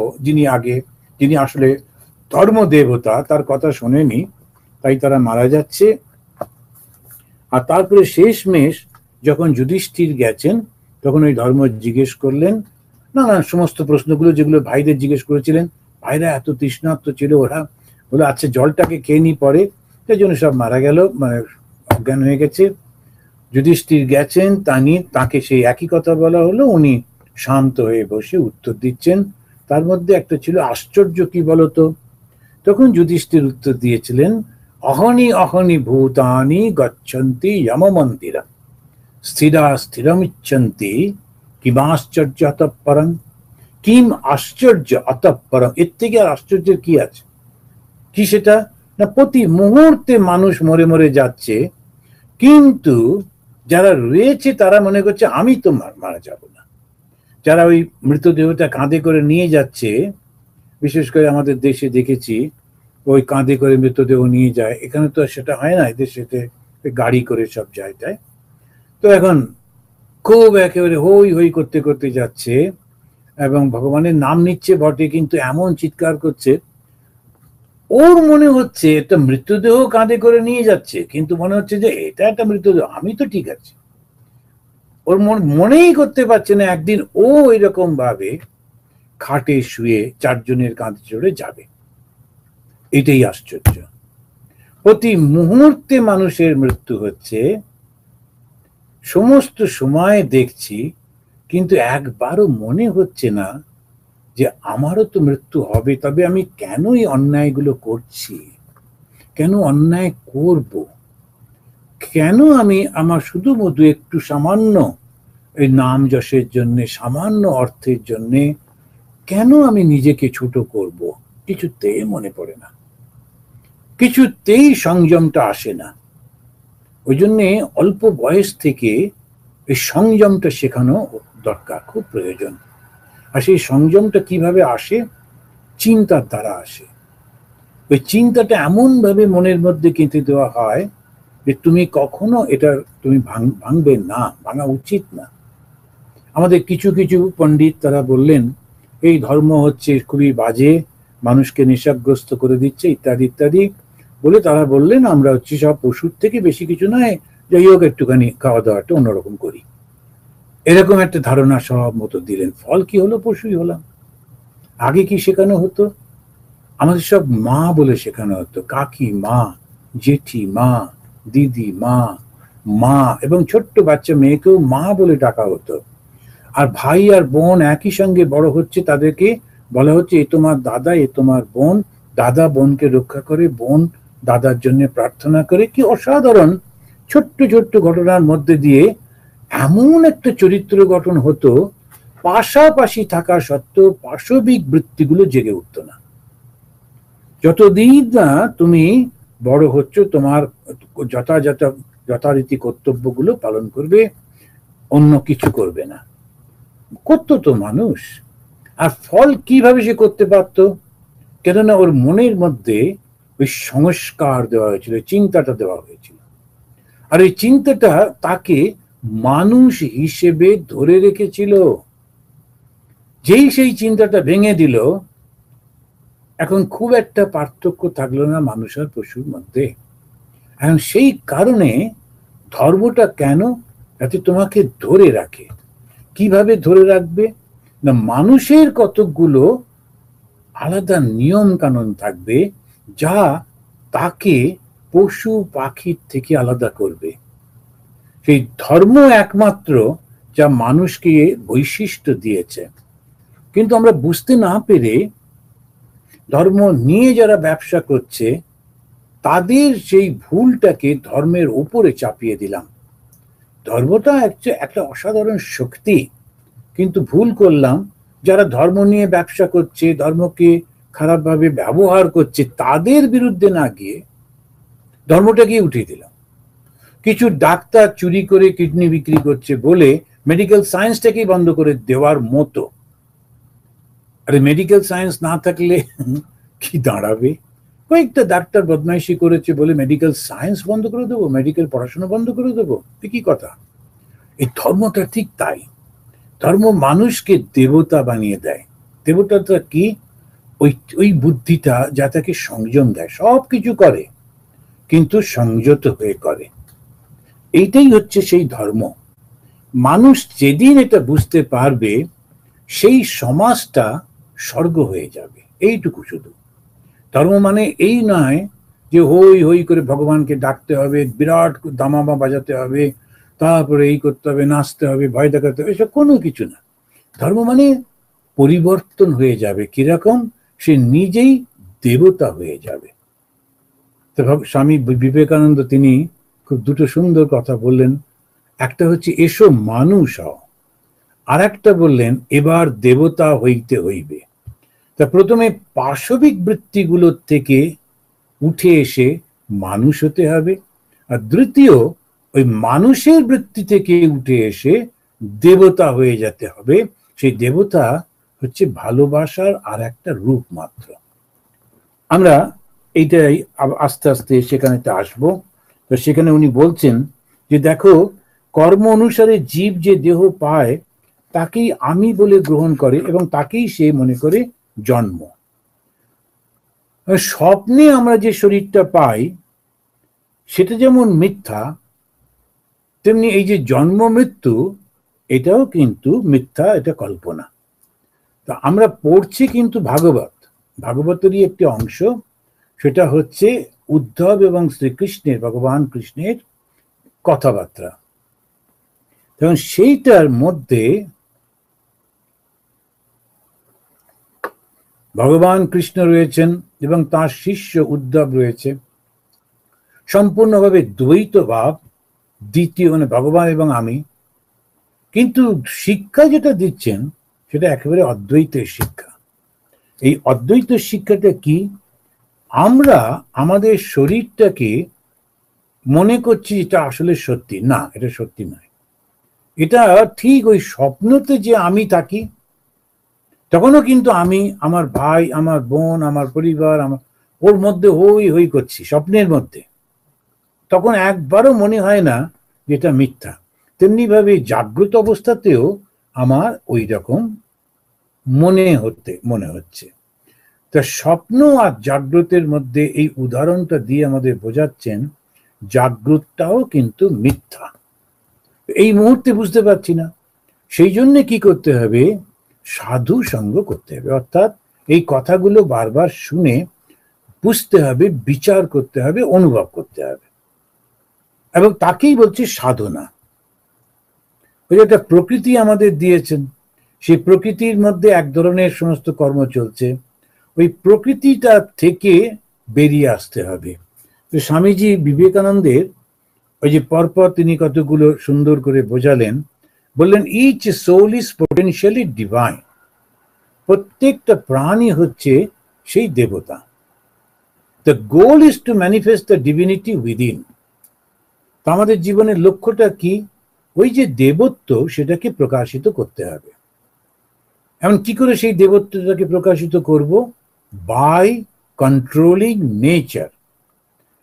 যিনি আসলে ধর্ম দেবতা, তার কথা শোনেনি, তাই তারা মারা যাচ্ছে। আর তারপরে শেষমেশ যখন যুধিষ্ঠির গেছেন তখন ওই ধর্ম জিজ্ঞেস করলেন নানা সমস্ত প্রশ্নগুলো যেগুলো ভাইদের জিজ্ঞেস করেছিলেন। ভাইরা এত তৃষ্ণার্ত ছিল, ওরা বলে আচ্ছা জলটাকে খেয়ে নি পরে, সেই জন্য সব মারা গেল, মানে অজ্ঞান হয়ে গেছে। যুধিষ্ঠির গেছেন, তাকে সেই একই কথা বলা হলো, উনি শান্ত হয়ে বসে উত্তর দিচ্ছেন। তার মধ্যে একটা ছিল আশ্চর্য কি বলতো। তখন যুধিষ্ঠির উত্তর দিয়েছিলেন, অহনি অহনি ভূতানি গচ্ছন্তি যম মন্দিরা স্থিরা স্থিরমিচ্ছন্তি কিমাশ্চর্য অতঃপরং। কিম আশ্চর্য অতঃপরং, এর থেকে আর আশ্চর্যের কি আছে? কি সেটা? না প্রতি মুহূর্তে মানুষ মরে মরে যাচ্ছে, কিন্তু যারা রয়েছে তারা মনে করছে আমি তো মারা যাব না। যারা ওই মৃতদেহটা কাঁধে করে নিয়ে যাচ্ছে, বিশেষ করে আমাদের দেশে দেখেছি ওই কাঁধে করে মৃতদেহ নিয়ে যায়, এখানে তো সেটা হয় না, এদেশে গাড়ি করে সব জায়গায়। তো এখন খুব একেবারে হই হই করতে করতে যাচ্ছে এবং ভগবানের নাম নিচ্ছে বটে, কিন্তু এমন চিৎকার করছে, ওর মনে হচ্ছে একটা মৃতদেহ কাঁধে করে নিয়ে যাচ্ছে, কিন্তু মনে হচ্ছে যে এটা একটা মৃতদেহ, আমি তো ঠিক আছে। ওর মনেই করতে পারছে না একদিন ও এরকম ভাবে খাটে শুয়ে চারজনের কাঁধে চড়ে যাবে। এটাই আশ্চর্য। প্রতি মুহূর্তে মানুষের মৃত্যু হচ্ছে, সমস্ত সময় দেখছি, কিন্তু একবারও মনে হচ্ছে না যে আমারও তো মৃত্যু হবে, তবে আমি কেন এই অন্যায়গুলো করছি, কেন অন্যায় করব, কেন আমি আমার শুধুমাত্র একটু সামান্য এই নাম যশের জন্য, সামান্য অর্থের জন্য কেন আমি নিজেকে ছোট করব, কিছুতেই মনে পড়ে না, কিছুতেই সংযমটা আসে না। ওই জন্যে অল্প বয়স থেকে এই সংযমটা শেখানো দরকার, খুব প্রয়োজন। আর সেই সংযমটা কিভাবে আসে? চিন্তার দ্বারা আসে। ওই চিন্তাটা এমন ভাবে মনের মধ্যে গেঁথে দেওয়া হয় যে তুমি কখনো এটা তুমি ভাঙবে না, ভাঙা উচিত না। আমাদের কিছু কিছু পণ্ডিত তারা বললেন এই ধর্ম হচ্ছে খুবই বাজে, মানুষকে নেশাগ্রস্ত করে দিচ্ছে ইত্যাদি ইত্যাদি বলে তারা বললেন আমরা হচ্ছে সব পশুর থেকে বেশি কিছু নয়, যাই হোক একটুখানি খাওয়া দাওয়াটা অন্যরকম করি, এরকম একটা ধারণা সব মতো দিলেন। ফল কি হলো? পশুই হলাম। আগে কি শেখানো হতো? আমাদের সব মা বলে শেখানো হতো, কাকি মা, জেঠি মা, দিদি মা, মা, এবং ছোট্ট বাচ্চা মেয়েকেও মা বলে ডাকা হতো। আর ভাই আর বোন একই সঙ্গে বড় হচ্ছে, তাদেরকে বলা হচ্ছে এ তোমার দাদা, এ তোমার বোন, দাদা বোনকে রক্ষা করে, বোন দাদার জন্য প্রার্থনা করে। কি অসাধারণ ছোট্ট ছোট্ট ঘটনার মধ্যে দিয়ে এমন একটা চরিত্র গঠন হতো, পাশাপাশি থাকা সত্ত্বেও পাশবিক বৃত্তিগুলো জেগে উঠত না। যতদিন না তুমি বড় হচ্ছ তোমার যথারীতি কর্তব্যগুলো পালন করবে, অন্য কিছু করবে না। করতো তো মানুষ। আর ফল কিভাবে সে করতে পারত? কেননা ওর মনের মধ্যে ওই সংস্কার দেওয়া হয়েছিল, চিন্তাটা দেওয়া হয়েছিল। আর এই চিন্তাটা তাকে মানুষ হিসেবে ধরে রেখেছিল। যেই সেই চিন্তাটা ভেঙে দিল, এখন খুব একটা পার্থক্য থাকলো না মানুষ আর পশুর মধ্যে। এখন সেই কারণে ধর্মটা কেন? যাতে তোমাকে ধরে রাখে। কিভাবে ধরে রাখবে না? মানুষের কতকগুলো আলাদা নিয়ম কানুন থাকবে যা তাকে পশু পাখির থেকে আলাদা করবে। সেই ধর্ম একমাত্র যা মানুষকে বৈশিষ্ট্য দিয়েছে। কিন্তু আমরা বুঝতে না পেরে ধর্ম নিয়ে যারা ব্যবসা করছে তাদের সেই ভুলটাকে ধর্মের উপরে চাপিয়ে দিলাম। ধর্মটা একটা অসাধারণ শক্তি, কিন্তু ভুল করলাম যারা ধর্ম নিয়ে ব্যবসা করছে, ধর্মকে খারাপভাবে ব্যবহার করছে, তাদের বিরুদ্ধে না গিয়ে ধর্মটাকে উঠিয়ে দিলাম। কিছু ডাক্তার চুরি করে কিডনি বিক্রি করছে বলে মেডিকেল সায়েন্সটাকেই বন্ধ করে দেওয়ার মতো। আরে মেডিকেল সায়েন্স না থাকলে কি দাঁড়াবে? কয়েকটা ডাক্তার বদমাইশি করেছে বলে মেডিকেল সায়েন্স বন্ধ করে দেবো, মেডিকেল পড়াশোনা বন্ধ করে দেবো? কি কথা? এই ধর্মটা ঠিক তাই। ধর্ম মানুষকে দেবতা বানিয়ে দেয়। দেবতাটা কি? ওই বুদ্ধিটা যা তাকে সংযম দেয়, সব কিছু করে কিন্তু সংযত হয়ে করে। এইটাই হচ্ছে সেই ধর্ম। মানুষ যেদিন এটা বুঝতে পারবে, সেই সমাজটা স্বর্গ হয়ে যাবে। এইটুকু শুধু। ধর্ম মানে এই নয় যে হই হই করে ভগবানকে ডাকতে হবে, বিরাট দামামা বাজাতে হবে, তারপরে এই করতে হবে, নাচতে হবে, ভয় দেখাতে হবে, এসব কোনো কিছু না। ধর্ম মানে পরিবর্তন হয়ে যাবে। কিরকম? সে নিজেই দেবতা হয়ে যাবে। তো স্বামী বিবেকানন্দ তিনি খুব দুটো সুন্দর কথা বললেন। একটা হচ্ছে এসো মানুষ হও, আর একটা বললেন এবার দেবতা হইতে হইবে। তা প্রথমে পাশবিক বৃত্তিগুলোর থেকে উঠে এসে মানুষ হতে হবে। আর দ্বিতীয়, ওই মানুষের বৃত্তি থেকে উঠে এসে দেবতা হয়ে যেতে হবে। সেই দেবতা হচ্ছে ভালোবাসার আর একটা রূপ মাত্র। আমরা এইটাই আস্তে আস্তে সেখানে আসবো। তো সেখানে উনি বলছেন যে দেখো, কর্ম অনুসারে জীব যে দেহ পায় তাকেই আমি বলে গ্রহণ করে এবং তাকেই সে মনে করে জন্ম। স্বপ্নে আমরা যে শরীরটা পাই সেটা যেমন মিথ্যা, তেমনি এই যে জন্ম মৃত্যু, এটাও কিন্তু মিথ্যা, এটা কল্পনা। তা আমরা পড়ছি কিন্তু ভাগবতেরই একটি অংশ, সেটা হচ্ছে উদ্ধব এবং শ্রীকৃষ্ণের, ভগবান কৃষ্ণের কথাবার্তা। তখন সেইটার মধ্যে ভগবান কৃষ্ণ রয়েছেন এবং তার শিষ্য উদ্ধব রয়েছে। সম্পূর্ণভাবে দ্বৈত ভাব, দ্বিতীয় মানে ভগবান এবং আমি, কিন্তু শিক্ষা যেটা দিচ্ছেন সেটা একেবারে অদ্বৈতের শিক্ষা। এই অদ্বৈত শিক্ষাটা কি? আমরা আমাদের শরীরটাকে মনে করছি এটা আসলে সত্যি না, এটা সত্যি নয়। এটা ঠিক ওই স্বপ্নতে যে আমি থাকি, তখনও কিন্তু আমি, আমার ভাই, আমার বোন, আমার পরিবার, আমার ওর মধ্যে হই হই করছি স্বপ্নের মধ্যে। তখন একবারও মনে হয় না যে এটা মিথ্যা। তেমনি ভাবে জাগ্রত অবস্থাতেও আমার ওই রকম মনে হচ্ছে। তা স্বপ্ন আর জাগ্রতের মধ্যে এই উদাহরণটা দিয়ে আমাদের বোঝাচ্ছেন জাগ্রতটাও কিন্তু মিথ্যা। এই মুহূর্তে বুঝতে পারছি না, সেই জন্য কি করতে হবে? সাধু সঙ্গ করতে হবে, অর্থাৎ এই কথাগুলো বারবার শুনে বুঝতে হবে, বিচার করতে হবে, অনুভব করতে হবে, এবং তাকেই বলছে সাধনা। ওই যে একটা প্রকৃতি আমাদের দিয়েছেন, সেই প্রকৃতির মধ্যে এক ধরনের সমস্ত কর্ম চলছে, ওই প্রকৃতিটা থেকে বেরিয়ে আসতে হবে। তো স্বামীজি বিবেকানন্দের ওই যে পরপর তিনি কতগুলো সুন্দর করে বোঝালেন, বললেন each soul is potentially divine. প্রত্যেকটা প্রাণী হচ্ছে সেই দেবতা। The goal is to manifest the divinity within. তো আমাদের জীবনের লক্ষ্যটা কি? ওই যে দেবত্ব, সেটাকে প্রকাশিত করতে হবে। এখন কি করে সেই দেবত্বটাকে প্রকাশিত করব? By controlling nature,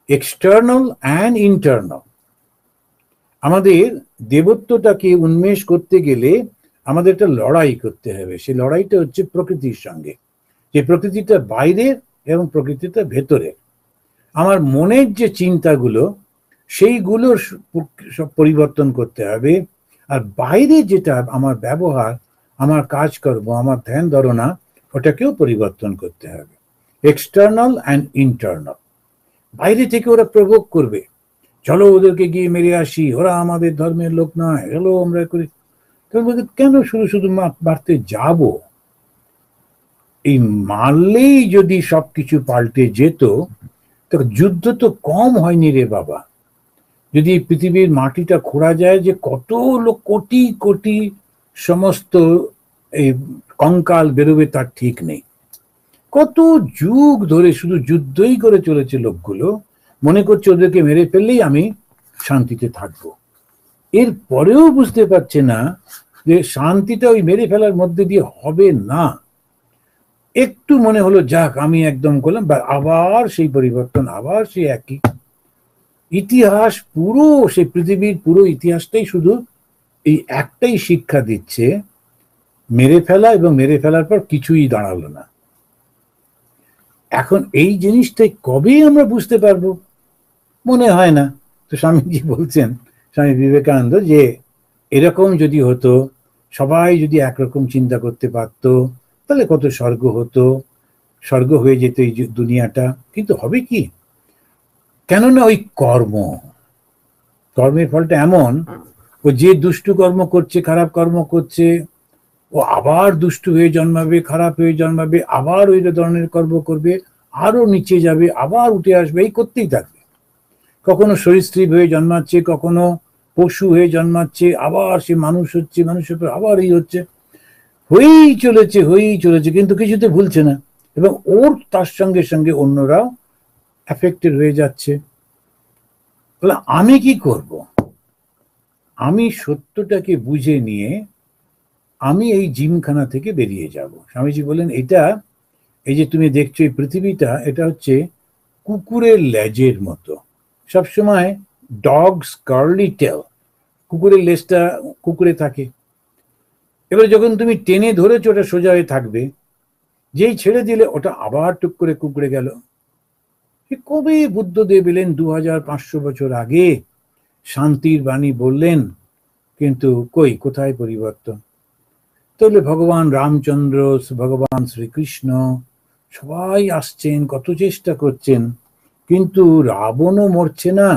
external and internal. আমাদের দেবত্বটাকে উন্মেষ করতে গেলে আমাদের একটা লড়াই করতে হবে। সেই লড়াইটা হচ্ছে প্রকৃতির সঙ্গে, যে প্রকৃতিটা বাইরের এবং প্রকৃতিটা ভেতরের। আমার মনের যে চিন্তাগুলো, সেইগুলোর সব পরিবর্তন করতে হবে। আর বাইরে যেটা আমার ব্যবহার, আমার কাজকর্ম, আমার ধ্যান ধারণা, ওটাকেও পরিবর্তন করতে হবে। External and internal. বাইরে থেকে ওরা প্রভোগ করবে, চলো ওদেরকে গিয়ে মেরে আসি, ওরা আমাদের ধর্মের লোক নয়, চলো আমরা করি। কেন শুধু শুধু মারতে যাব? এই মারলেই যদি সবকিছু পাল্টে যেত, তো যুদ্ধ তো কম হয়নি রে বাবা। যদি পৃথিবীর মাটিটা খোঁড়া যায়, যে কত লোক, কোটি কোটি সমস্ত এই কঙ্কাল বেরোবে তার ঠিক নেই। কত যুগ ধরে শুধু যুদ্ধই করে চলেছে লোকগুলো, মনে করছে ওদেরকে মেরে ফেললেই আমি শান্তিতে থাকবো। এর পরেও বুঝতে পারছে না যে শান্তিটা ওই মেরে ফেলার মধ্যে দিয়ে হবে না। একটু মনে হলো যাক আমি একদম করলাম, আবার সেই পরিবর্তন, আবার সেই একই ইতিহাস। পুরো সেই পৃথিবীর পুরো ইতিহাসটাই শুধু এই একটাই শিক্ষা দিচ্ছে, মেরে ফেলা, এবং মেরে ফেলার পর কিছুই দাঁড়ালো না। এখন এই জিনিসটাই কবে আমরা বুঝতে পারবো? মনে হয় না। তো স্বামীজি বলছেন, স্বামী বিবেকানন্দ, যে এরকম যদি হতো, সবাই যদি একরকম চিন্তা করতে পারত, তাহলে কত স্বর্গ হতো, স্বর্গ হয়ে যেত এই দুনিয়াটা। কিন্তু হবে কি? কেননা ওই কর্মের ফলটা এমন, ও যে দুষ্টু কর্ম করছে, খারাপ কর্ম করছে, ও আবার দুষ্টু হয়ে জন্মাবে, খারাপ হয়ে জন্মাবে, আবার ওই ধরনের কর্ম করবে, আরো নিচে যাবে, আবার উঠে আসবে, এই করতেই থাকবে। কখনো সরীসৃপ হয়ে জন্মাচ্ছে, কখনো পশু হয়ে জন্মাচ্ছে, আবার সে মানুষ হচ্ছে, মানুষের পর আবার এই হচ্ছে, হয়েই চলেছে, কিন্তু কিছুতে ভুলছে না। এবং ওর তার সঙ্গে সঙ্গে অন্যরাও অ্যাফেক্টেড হয়ে যাচ্ছে। তাহলে আমি কি করব? আমি সত্যটাকে বুঝে নিয়ে আমি এই জিমখানা থেকে বেরিয়ে যাব। স্বামীজি বলেন, এটা এই যে তুমি দেখছো এই পৃথিবীটা, এটা হচ্ছে কুকুরের লেজের মতো। সবসময় ডগস কার্লি টেল, কুকুরের লেজটা কুকুরে থাকে। এবার যখন তুমি টেনে ধরেছো ওটা সোজা হয়ে থাকবে, যেই ছেড়ে দিলে ওটা আবার টুক করে কুকুরে গেল। কবে বুদ্ধদেব এলেন 2500 বছর আগে, শান্তির বাণী বললেন, কিন্তু কই, কোথায় পরিবর্তন? তাহলে ভগবান রামচন্দ্র, ভগবান শ্রীকৃষ্ণ সবাই আসছেন, কত চেষ্টা করছেন, কিন্তু রাবণও মরছে না,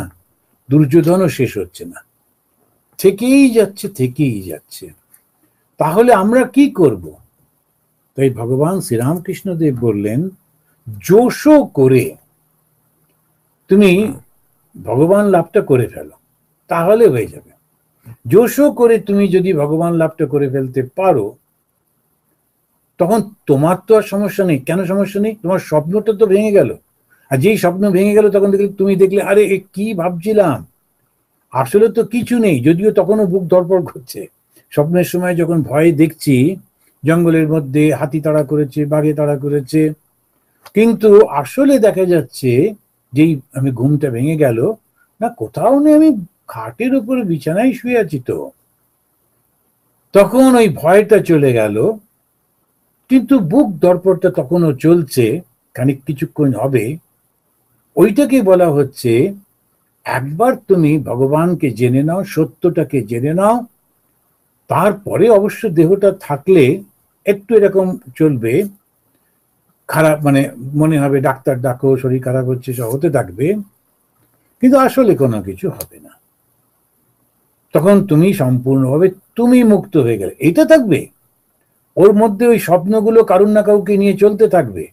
দুর্যোধনও শেষ হচ্ছে না, থেকেই যাচ্ছে থেকেই যাচ্ছে। তাহলে আমরা কি করব? তাই ভগবান শ্রীরামকৃষ্ণদেব বললেন, জোশো করে তুমি ভগবান লাভটা করে ফেলো, তাহলে হয়ে যাবে। জোশো করে তুমি যদি ভগবান লাভটা করে ফেলতে পারো, তখন তোমার তো আর সমস্যা নেই। কেন সমস্যা নেই? তোমার স্বপ্নটা তো ভেঙে গেল। আর যেই স্বপ্ন ভেঙে গেল, তখন তুমি দেখলে, আরে এ কি ভাবছিলাম, আসলে তো কিছু নেই। যদিও তখনও বুক ধড়ফড় করছে। স্বপ্নের সময় যখন ভয়ে দেখছি জঙ্গলের মধ্যে হাতি তাড়া করেছে, বাঘে তাড়া করেছে, কিন্তু আসলে দেখা যাচ্ছে যেই আমি ঘুমটা ভেঙে গেল, না কোথাও নেই, আমি খাটের উপরে বিছানায় শুয়ে আছি। তো তখন ওই ভয়টা চলে গেল, কিন্তু বুক দরপরটা তখনও চলছে, খানিক কিছুক্ষণ হবে। ওইটাকে বলা হচ্ছে, একবার তুমি ভগবানকে জেনে নাও, সত্যটাকে জেনে নাও, তারপরে অবশ্য দেহটা থাকলে একটু এরকম চলবে, খারাপ মানে মনে হবে ডাক্তার ডাকো, শরীর খারাপ হচ্ছে, সব হতে থাকবে, কিন্তু আসলে কোনো কিছু হবে না। তখন তুমি সম্পূর্ণভাবে তুমি মুক্ত হয়ে গেলে। এটা থাকবে, ওর মধ্যে ওই স্বপ্নগুলো কারুর না কাউকে নিয়ে চলতে থাকবে,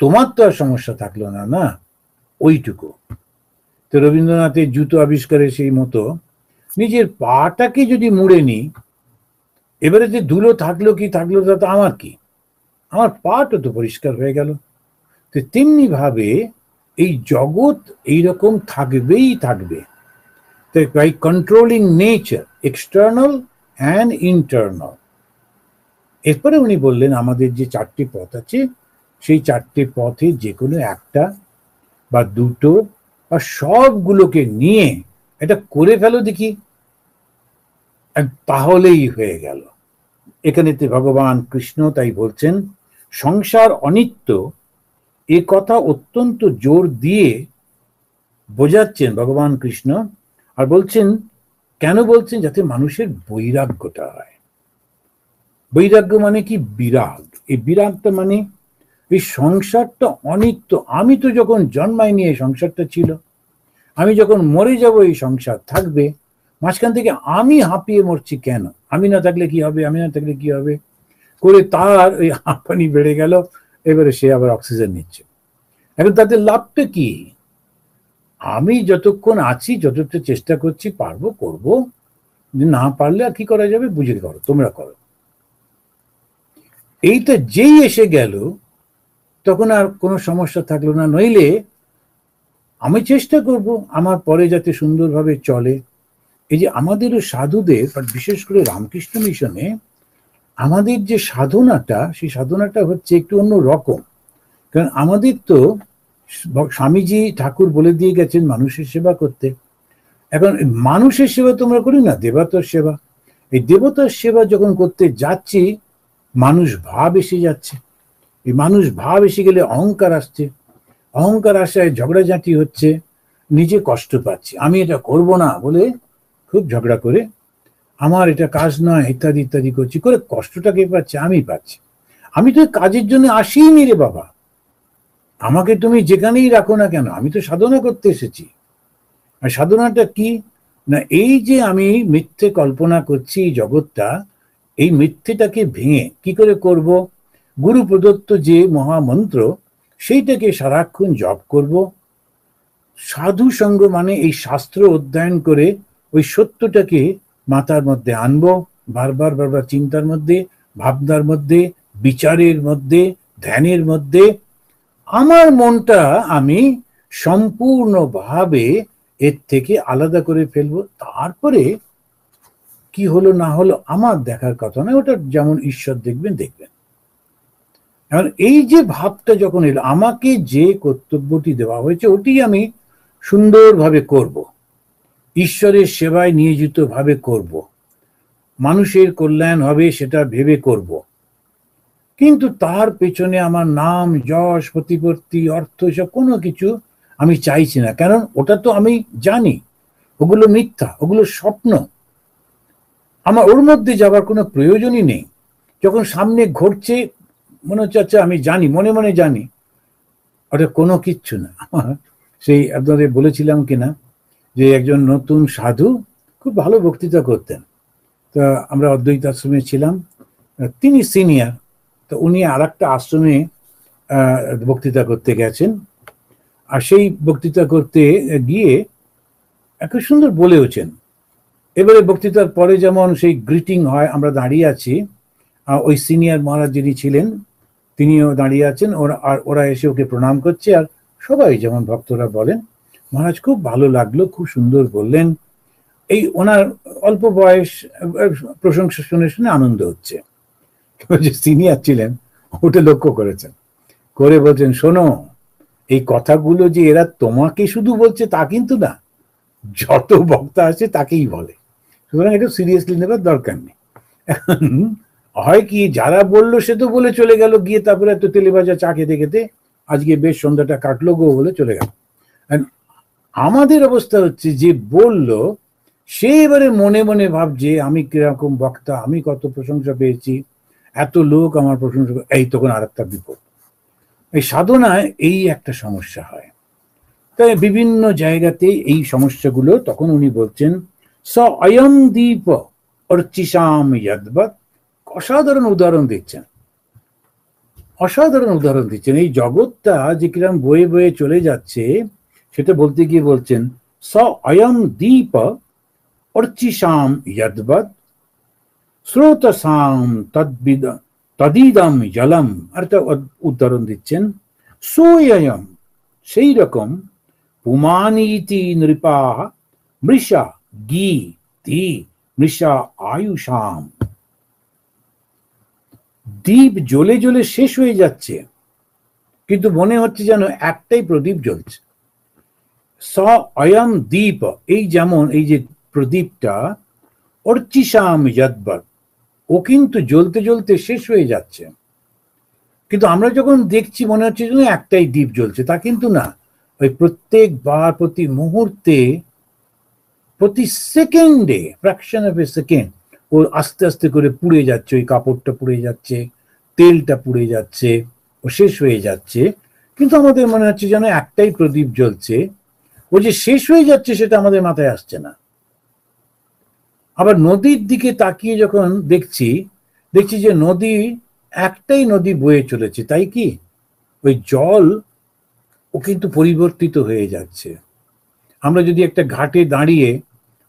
তোমার তো আর সমস্যা থাকলো না, না ওইটুকু। তো রবীন্দ্রনাথের জুতো আবিষ্কারের সেই মতো নিজের পাটাকে যদি মুড়ে নিই, এবারে যে ধুলো থাকলো কি থাকলো তা তো আমার কি, আমার পাটা তো পরিষ্কার হয়ে গেল। তো তেমনি ভাবে এই জগৎ এইরকম থাকবেই থাকবে। By controlling nature, external and internal. এরপরে উনি বললেন, আমাদের যে 4টি পথ আছে, সেই 4টে পথে যে কোনো একটা বা দুটো বা সবগুলোকে নিয়ে এটা করে ফেলো দেখি, তাহলেই হয়ে গেল। এখানেতে ভগবান কৃষ্ণ তাই বলছেন, সংসার অনিত্য, এ কথা অত্যন্ত জোর দিয়ে বোঝাচ্ছেন ভগবান কৃষ্ণ। আর বলছেন, কেন বলছেন? যাতে মানুষের বৈরাগ্যটা হয়। বৈরাগ্য মানে কি? বিরাগ। এই বিরাগটা মানে এই সংসারটা অনিত্য। আমি তো যখন জন্মাইনি এই সংসারটা ছিল, আমি যখন মরে যাব এই সংসার থাকবে, মাঝখান থেকে আমি হাঁপিয়ে মরছি কেন? আমি না থাকলে কি হবে, আমি না থাকলে কি হবে করে তার ওই হাঁপানি বেড়ে গেল, এবারে সে আবার অক্সিজেন নিচ্ছে। এখন তাদের লাভটা কি? আমি যতক্ষণ আছি, যতটা চেষ্টা করছি, পারবো করব, না পারলে আর কি করা যাবে, বুঝে করো, তোমরা করো। এইটা যেই এসে গেল, তখন আর কোনো সমস্যা থাকলো না। নইলে আমি চেষ্টা করব আমার পরে যাতে সুন্দরভাবে চলে। এই যে আমাদেরও সাধুদের, বিশেষ করে রামকৃষ্ণ মিশনে আমাদের যে সাধনাটা, সেই সাধনাটা হচ্ছে একটু অন্য রকম। কারণ আমাদের তো স্বামীজি ঠাকুর বলে দিয়ে গেছেন মানুষের সেবা করতে। এখন মানুষের সেবা তোমরা করি না, দেবতার সেবা। এই দেবতার সেবা যখন করতে যাচ্ছি, মানুষ ভাব এসে যাচ্ছে। এই মানুষ ভাব এসে গেলে অহংকার আসছে, অহংকার আসায় ঝগড়াঝাঁটি হচ্ছে, নিজে কষ্ট পাচ্ছি, আমি এটা করব না বলে খুব ঝগড়া করে, আমার এটা কাজ নয় ইত্যাদি ইত্যাদি করছি, করে কষ্টটা কে পাচ্ছে? আমি পাচ্ছি। আমি তো কাজের জন্য আসিনি রে বাবা, আমাকে তুমি যেখানেই রাখো না কেন, আমি তো সাধনা করতে এসেছি। আর সাধনাটা কি না, এই যে আমি মিথ্যে কল্পনা করছি এই জগৎটা, এই মিথ্যেটাকে ভেঙে কি করে করব? গুরু প্রদত্ত যে মহামন্ত্র, সেইটাকে সারাক্ষণ জপ করব। সাধু সঙ্গ মানে এই শাস্ত্র অধ্যয়ন করে ওই সত্যটাকে মাথার মধ্যে আনবো, বারবার বারবার চিন্তার মধ্যে, ভাবনার মধ্যে, বিচারের মধ্যে, ধ্যানের মধ্যে। আমার মনটা আমি সম্পূর্ণভাবে এর থেকে আলাদা করে ফেলবো, তারপরে কি হলো না হলো আমার দেখার কথা নয়, ওটা যেমন ঈশ্বর দেখবেন দেখবেন। এখন এই যে ভাবটা যখন এলো, আমাকে যে কর্তব্যটি দেওয়া হয়েছে ওটি আমি সুন্দরভাবে করব, ঈশ্বরের সেবায় নিয়োজিত ভাবে করব, মানুষের কল্যাণ হবে সেটা ভেবে করব, কিন্তু তার পেছনে আমার নাম, যশ, প্রতিপত্তি, অর্থ সব কোনো কিছু আমি চাইছি না। কারণ ওটা তো আমি জানি ওগুলো মিথ্যা, ওগুলো স্বপ্ন, আমার ওর মধ্যে যাবার কোনো প্রয়োজনই নেই। যখন সামনে ঘটছে মনে হচ্ছে আচ্ছা আমি জানি, মনে মনে জানি, ওটা কোনো কিচ্ছু না। সেই আপনাদের বলেছিলাম কিনা যে একজন নতুন সাধু খুব ভালো বক্তৃতা করতেন, তা আমরা অদ্বৈত আশ্রমে ছিলাম, তিনি সিনিয়র, তো উনি আর একটা আশ্রমে বক্তৃতা করতে গেছেন, আর সেই বক্তৃতা করতে গিয়ে এত সুন্দর বলেওছেন। এবারে বক্তৃতার পরে যেমন সেই গ্রিটিং হয়, আমরা দাঁড়িয়ে আছি, ওই সিনিয়র মহারাজ যিনি ছিলেন তিনিও দাঁড়িয়ে আছেন, আর ওরা এসে ওকে প্রণাম করছে, আর সবাই যেমন ভক্তরা বলেন মহারাজ খুব ভালো লাগলো, খুব সুন্দর বললেন। এই ওনার অল্প বয়স, প্রশংসা শুনে শুনে আনন্দ হচ্ছে। যে সিনিয়র ছিলেন ওটা লক্ষ্য করেছেন, করে বলছেন শোনো, এই কথাগুলো যে এরা তোমাকে শুধু বলছে তা কিন্তু না, যত বক্তা আছে তাকেই বলে, সুতরাং এটা সিরিয়াসলি নেবার দরকার নেই। হয় কি, যারা বললো সে তো বলে চলে গেল, গিয়ে তারপরে এত তেলে ভাজা চা খেতে খেতে আজকে বেশ সন্ধ্যাটা কাটলো গো বলে চলে গেল। আমাদের অবস্থা হচ্ছে যে বললো সে এবারে মনে মনে ভাবছে আমি কিরকম বক্তা, আমি কত প্রশংসা পেয়েছি, এত লোক আমার প্রশংসা, এই তখন আর একটা বিপদ। এই সাধনায় এই একটা সমস্যা হয়, তাই বিভিন্ন জায়গাতে এই সমস্যাগুলো। তখন উনি বলছেন স অয়ং দীপ অর্চিসাম যদ্বৎ, অসাধারণ উদাহরণ দিচ্ছেন, অসাধারণ উদাহরণ দিচ্ছেন। এই জগৎটা যে কিরকম বয়ে বয়ে চলে যাচ্ছে সেটা বলতে গিয়ে বলছেন স অয়ং দীপ অর্চিসাম যদ্বৎ স্রোতসাম তদিদম জলম। একটা উদাহরণ দিচ্ছেন, সোয়ম, সেই রকম, পুমানীতি নৃপা মৃষা গীতি মৃষা আয়ুষাম। দ্বীপ জ্বলে জ্বলে শেষ হয়ে যাচ্ছে, কিন্তু মনে হচ্ছে যেন একটাই প্রদীপ জ্বলছে। স অয়ম দীপ, এই যেমন এই যে প্রদীপটা, অর্চিসাম যদ্বৎ, ও কিন্তু জ্বলতে জ্বলতে শেষ হয়ে যাচ্ছে, কিন্তু আমরা যখন দেখছি মনে হচ্ছে যেন একটাই দ্বীপ জ্বলছে, তা কিন্তু না। ওই প্রত্যেকবার, প্রতি মুহূর্তে, প্রতি সেকেন্ডে, ফ্র্যাকশন অফ এ সেকেন্ড ও আস্তে আস্তে করে পুড়ে যাচ্ছে, ওই কাপড়টা পুড়ে যাচ্ছে, তেলটা পুড়ে যাচ্ছে, ও শেষ হয়ে যাচ্ছে, কিন্তু আমাদের মনে হচ্ছে যেন একটাই প্রদীপ জ্বলছে। ও যে শেষ হয়ে যাচ্ছে সেটা আমাদের মাথায় আসছে না। আবার নদীর দিকে তাকিয়ে যখন দেখছি যে নদী, একটাই নদী বয়ে চলেছে, তাই কি ওই জল ও কিন্তু পরিবর্তিত হয়ে যাচ্ছে। আমরা যদি একটা ঘাটে দাঁড়িয়ে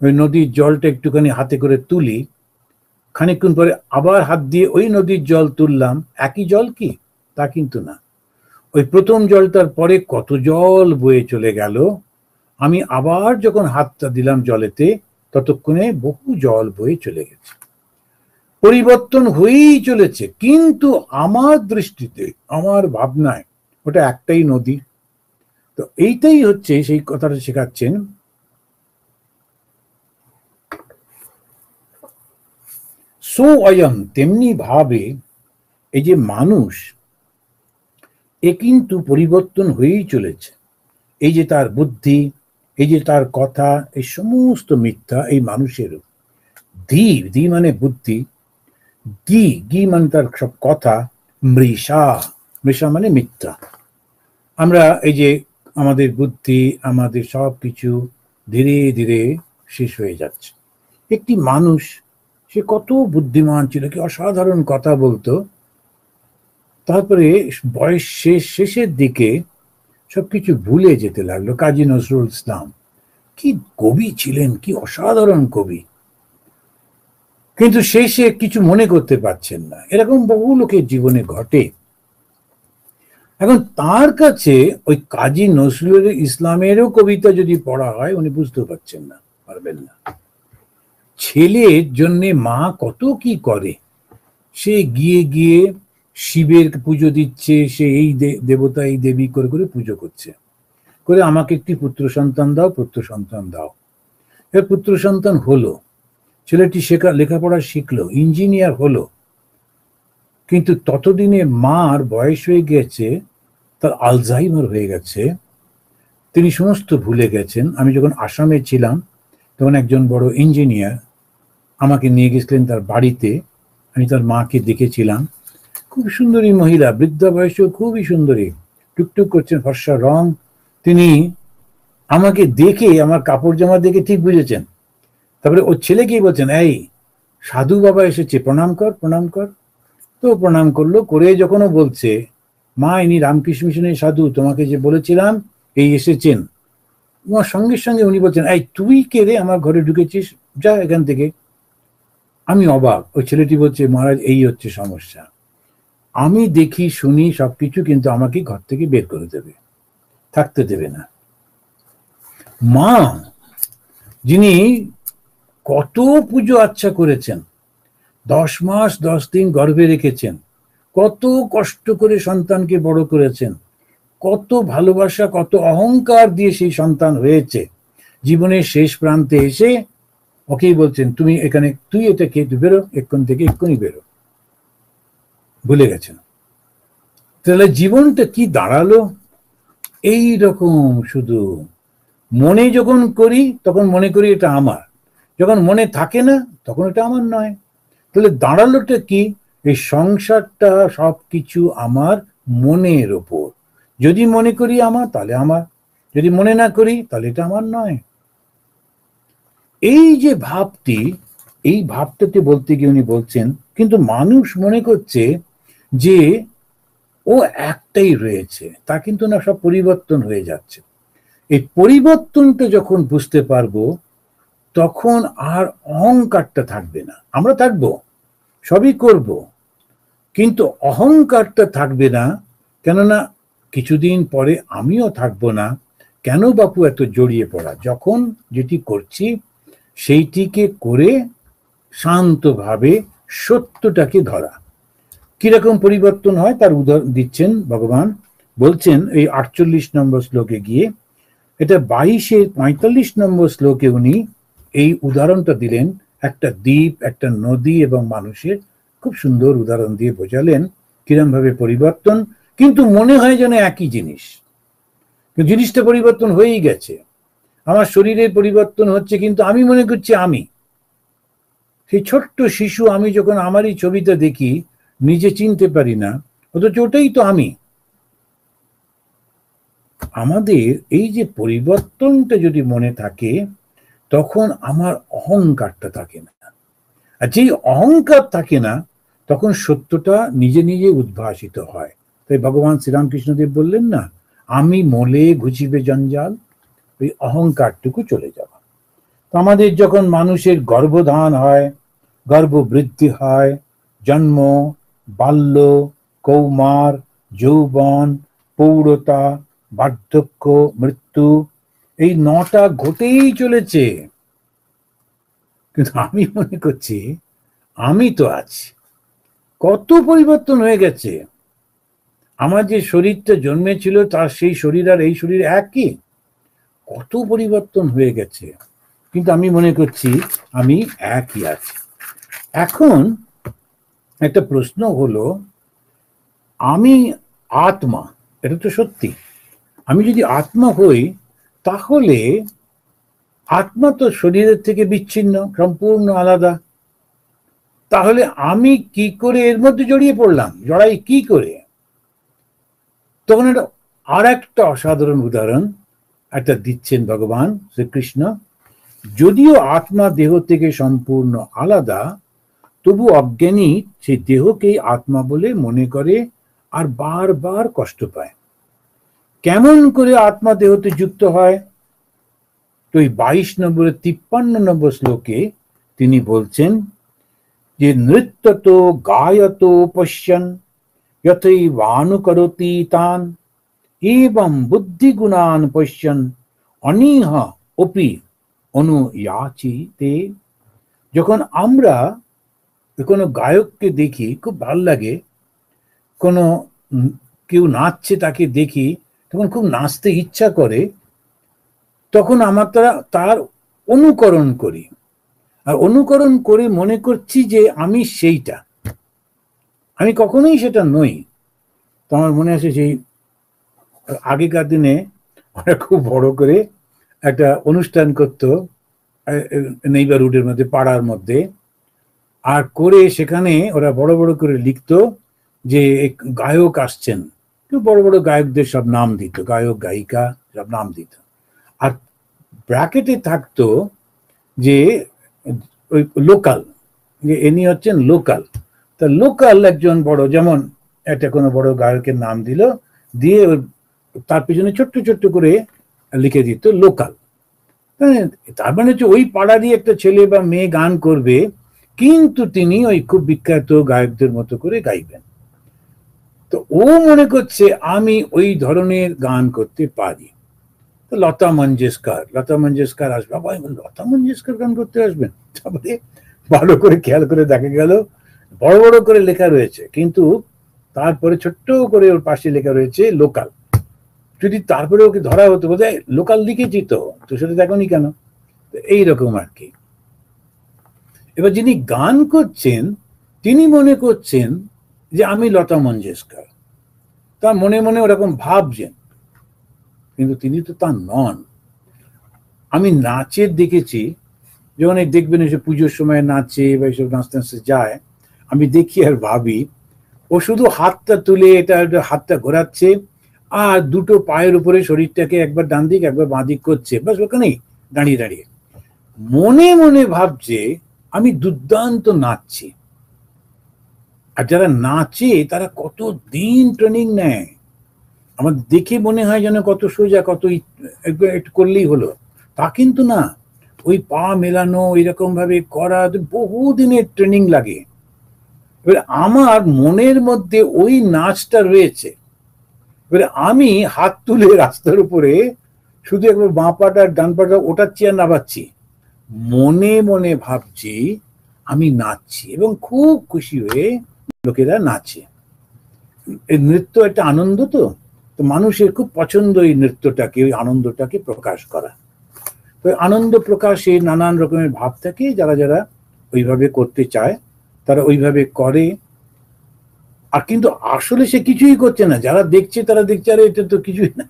ওই নদীর জলটা একটুখানি হাতে করে তুলি, খানিকক্ষণ পরে আবার হাত দিয়ে ওই নদীর জল তুললাম, একই জল কি? তা কিন্তু না। ওই প্রথম জলটার পরে কত জল বয়ে চলে গেল, আমি আবার যখন হাতটা দিলাম জলেতে ততক্ষণে বহু জল বয়ে চলে গেছে, পরিবর্তন হয়েই চলেছে, কিন্তু আমার দৃষ্টিতে, আমার ভাবনায় ওটা একটাই নদী। তো এইটাই হচ্ছে সেই কথাটা শেখাচ্ছেন। সো অয়ং, তেমনি ভাবে এই যে মানুষ, এ কিন্তু পরিবর্তন হয়েই চলেছে। এই যে তার বুদ্ধি, এই যে তার কথা, এই সমস্ত মিথ্যা এই মানুষেরও। ধী মানে বুদ্ধি, গি মানে তার সব কথা, মৃষা, মৃষা মানে মিথ্যা। আমরা এই যে আমাদের বুদ্ধি, আমাদের সব কিছু ধীরে ধীরে শেষ হয়ে যাচ্ছে। একটি মানুষ, সে কত বুদ্ধিমান ছিল, কি অসাধারণ কথা বলতো, তারপরে বয়স শেষের দিকে সবকিছু ভুলে যেতে লাগলো। কাজী নজরুল ইসলাম কি কবি ছিলেন, কি অসাধারণ কবি, কিন্তু সে কিছু মনে করতে পারছেন না। এরকম বহু লোকের জীবনে ঘটে। এখন তার কাছে ওই কাজী নজরুল ইসলামেরও কবিতা যদি পড়া হয় উনি বুঝতে পারছেন না, পারবেন না। ছেলের জন্য মা কত কি করে, সে গিয়ে গিয়ে শিবের পুজো দিচ্ছে, সে এই দেবতা এই দেবী করে করে পুজো করছে, করে আমাকে একটি পুত্র সন্তান দাও, পুত্র সন্তান দাও। এর পুত্র সন্তান হলো, ছেলেটি লেখাপড়া শিখলো, ইঞ্জিনিয়ার হলো, কিন্তু ততদিনে মার বয়স হয়ে গেছে, তার আলজাইমার হয়ে গেছে, তিনি সমস্ত ভুলে গেছেন। আমি যখন আসামে ছিলাম তখন একজন বড় ইঞ্জিনিয়ার আমাকে নিয়ে গেছিলেন তার বাড়িতে, আমি তার মাকে দেখেছিলাম, খুব সুন্দরী মহিলা, বৃদ্ধা বয়সেও খুবই সুন্দরী, টুকটুক করছেন, ফর্সা রং। তিনি আমাকে দেখে, আমার কাপড় জামা দেখে ঠিক বুঝেছেন। তারপরে ওর ছেলেকেই বলছেন, এই সাধু বাবা এসেছে, প্রণাম কর, প্রণাম কর। তো প্রণাম করলো, করে যখন ও বলছে, মা ইনি রামকৃষ্ণ মিশনের সাধু, তোমাকে যে বলেছিলাম এই এসেছেন, তোমার সঙ্গে সঙ্গে উনি বলছেন, এই তুই কে রে, আমার ঘরে ঢুকেছিস, যা এখান থেকে। আমি অবাক। ওই ছেলেটি বলছে, মহারাজ এই হচ্ছে সমস্যা, আমি দেখি শুনি সবকিছু, কিন্তু আমাকে ঘর থেকে বের করে দেবে, থাকতে দেবে না। মা যিনি কত পুজো আচ্ছা করেছেন, 10 মাস 10 দিন গর্ভে রেখেছেন, কত কষ্ট করে সন্তানকে বড় করেছেন, কত ভালোবাসা, কত অহংকার দিয়ে সেই সন্তান হয়েছে, জীবনের শেষ প্রান্তে এসে ওকেই বলছেন, তুমি এখানে, তুই এটা কে, তুই বেরো এক্ষণ থেকে, এক্ষুনি বেরো। ভুলে গেছেন। তাহলে জীবনটা কি দাঁড়ালো? এই রকম শুধু মনে যখন করি তখন মনে করি এটা আমার, যখন মনে থাকে না তখন এটা আমার নয়। তাহলে দাঁড়ালোটা কি? এই সংসারটা সবকিছু আমার মনের ওপর। যদি মনে করি আমার, তাহলে আমার, যদি মনে না করি তাহলে এটা আমার নয়। এই যে ভাবটি, এই ভাবটাতে বলতে গিয়ে উনি বলছেন, কিন্তু মানুষ মনে করছে যে ও একটাই রয়েছে, তা কিন্তু না, সব পরিবর্তন হয়ে যাচ্ছে। এই পরিবর্তনটা যখন বুঝতে পারবো তখন আর অহংকারটা থাকবে না। আমরা থাকবো, সবই করব, কিন্তু অহংকারটা থাকবে না। কেননা কিছুদিন পরে আমিও থাকবো না। কেন বাপু এত জড়িয়ে পড়া? যখন যেটি করছি সেইটিকে করে শান্তভাবে সত্যটাকে ধরা। কিরকম পরিবর্তন হয় তার উদাহরণ দিচ্ছেন ভগবান। বলছেন এই 48 নম্বর শ্লোকে গিয়ে, এটা 22-45 নম্বর শ্লোকে উনি এই উদাহরণটা দিলেন, একটা দ্বীপ, একটা নদী এবং মানুষের, খুব সুন্দর উদাহরণ দিয়ে বোঝালেন কিরম ভাবে পরিবর্তন, কিন্তু মনে হয় যেন একই জিনিস, জিনিসটা পরিবর্তন হয়েই গেছে। আমার শরীরের পরিবর্তন হচ্ছে, কিন্তু আমি মনে করছি আমি। সেই ছোট্ট শিশু আমি যখন আমারই ছবিটা দেখি, নিজে চিনতে পারি না, অথচ ওটাই তো আমি। আমাদের এই যে পরিবর্তনটা যদি মনে থাকে তখন আমার অহংকারটা থাকে না। আর যেই অহংকার থাকে না তখন সত্যটা নিজে নিজে উদ্ভাসিত হয়। তাই ভগবান শ্রীরামকৃষ্ণদেব বললেন না, আমি মলে ঘুচিবে জঞ্জাল, ওই অহংকারটুকু চলে যাওয়া। তো আমাদের যখন মানুষের গর্ভধান হয়, গর্ভবৃদ্ধি হয়, জন্ম, বাল্য, কৌমার, যৌবন, পৌরতা, বার্ধক্য, মৃত্যু, এই 9টা ঘটেই চলেছে। কিন্তু আমি মনে করছি আমি তো আছি। কত পরিবর্তন হয়ে গেছে। আমার যে শরীরটা জন্মেছিল তার সেই শরীর আর এই শরীর একই, কত পরিবর্তন হয়ে গেছে, কিন্তু আমি মনে করছি আমি একই আছি। এখন একটা প্রশ্ন হলো, আমি আত্মা, এটা তো সত্যি। আমি যদি আত্মা হই তাহলে আত্মা তো শরীরের থেকে বিচ্ছিন্ন, সম্পূর্ণ আলাদা। তাহলে আমি কি করে এর মধ্যে জড়িয়ে পড়লাম, জড়াই কি করে? তখন এটা আর একটা অসাধারণ উদাহরণ একটা দিচ্ছেন ভগবান শ্রীকৃষ্ণ। যদিও আত্মা দেহ থেকে সম্পূর্ণ আলাদা, তবু অজ্ঞানী সেই দেহকেই আত্মা বলে মনে করে আর বারবার কষ্ট পায়। কেমন করে আত্মা দেহতে যুক্ত হয়? তো এই 22 নম্বরের 53 নম্বর শ্লোকে তিনি বলছেন যে, নৃত্যত গায়ত পশ্যন यथैवानुकरोति तान् एवं बुद्धिगुणान् पश्यन् अनीह अपि অনুয়াচিতে। যখন আমরা কোনো গায়ককে দেখি, খুব ভালো লাগে, কোনো কেউ নাচছে তাকে দেখি, তখন খুব নাচতে ইচ্ছা করে, তখন আমরা তার অনুকরণ করি, আর অনুকরণ করে মনে করছি যে আমি সেইটা, আমি কখনোই সেটা নই। তো আমার মনে আছে সেই আগেকার দিনে ওরা খুব বড় করে একটা অনুষ্ঠান করতো নেইবারহুডের মধ্যে, পাড়ার মধ্যে, আর করে সেখানে ওরা বড় বড় করে লিখতো যে গায়ক আসছেন, বড় বড় গায়কদের সব নাম দিত, গায়ক গায়িকা সব নাম দিত, আর ব্র্যাকেটে থাকতো যে ওই লোকাল, যে ইনি হচ্ছেন লোকাল। তা লোকাল একজন বড়, যেমন একটা কোনো বড় গায়কের নাম দিল, দিয়ে তার পিছনে ছোট্ট ছোট্ট করে লিখে দিত লোকাল। তার মানে হচ্ছে ওই পাড়ারই একটা ছেলে বা মেয়ে গান করবে, কিন্তু তিনি ওই খুব বিখ্যাত গায়কদের মতো করে গাইবেন। তো ও মনে করছে আমি ওই ধরনের গান করতে পারি। তো লতা মঞ্জেশকর আসবে, বাবা লতা মঞ্জেশকর গান করতে আসবেন। তারপরে ভালো করে খেয়াল করে দেখা গেল বড় বড় করে লেখা রয়েছে, কিন্তু তারপরে ছোট্ট করে ওর পাশে লেখা রয়েছে লোকাল। যদি তারপরে ওকে ধরা হতো, বোধহয় লোকাল লিখেছি তো সেটা দেখোনি কেন, এইরকম আর কি। এবার যিনি গান করছেন তিনি মনে করছেন যে আমি লতা মঞ্জেশকর, তার মনে মনে ওরকম ভাবছেন, কিন্তু তিনি তো তা নন। আমি নাচের দেখেছি, যখন দেখবেন এসে পুজোর সময় নাচে বা এইসব নাচতে নাচতে যায়, আমি দেখি আর ভাবি ও শুধু হাতটা তুলে এটা হাতটা ঘোরাচ্ছে আর দুটো পায়ের উপরে শরীরটাকে একবার ডান দিক একবার বাঁ দিক করছে, বাস ওখানেই দাঁড়িয়ে দাঁড়িয়ে মনে মনে ভাবছে আমি দুর্দান্ত নাচছি। আর যারা নাচে তারা কত দিন ট্রেনিং নেয়, আমার দেখে মনে হয় যেন কত সোজা, কত একটু করলেই হলো, তা কিন্তু না। ওই পা মেলানো এরকম ভাবে করা বহুদিনের ট্রেনিং লাগে। এবার আমার মনের মধ্যে ওই নাচটা রয়েছে, এবারে আমি হাত তুলে রাস্তার উপরে শুধু একবার বাঁ পাটা ডান পাটা ওঠাচ্ছি আর নামাচ্ছি, মনে মনে ভাবছি আমি নাচছি, এবং খুব খুশি হয়ে লোকেরা নাচে। এই নৃত্য একটা আনন্দ, তো মানুষের খুব পছন্দ এই নৃত্যটাকে, ওই আনন্দটাকে প্রকাশ করা। তো আনন্দ প্রকাশে নানান রকমের ভাব থাকে, যারা যারা ওইভাবে করতে চায় তারা ওইভাবে করে। আর কিন্তু আসলে সে কিছুই করছে না, যারা দেখছে তারা দেখছে আরে এটা তো কিছুই না,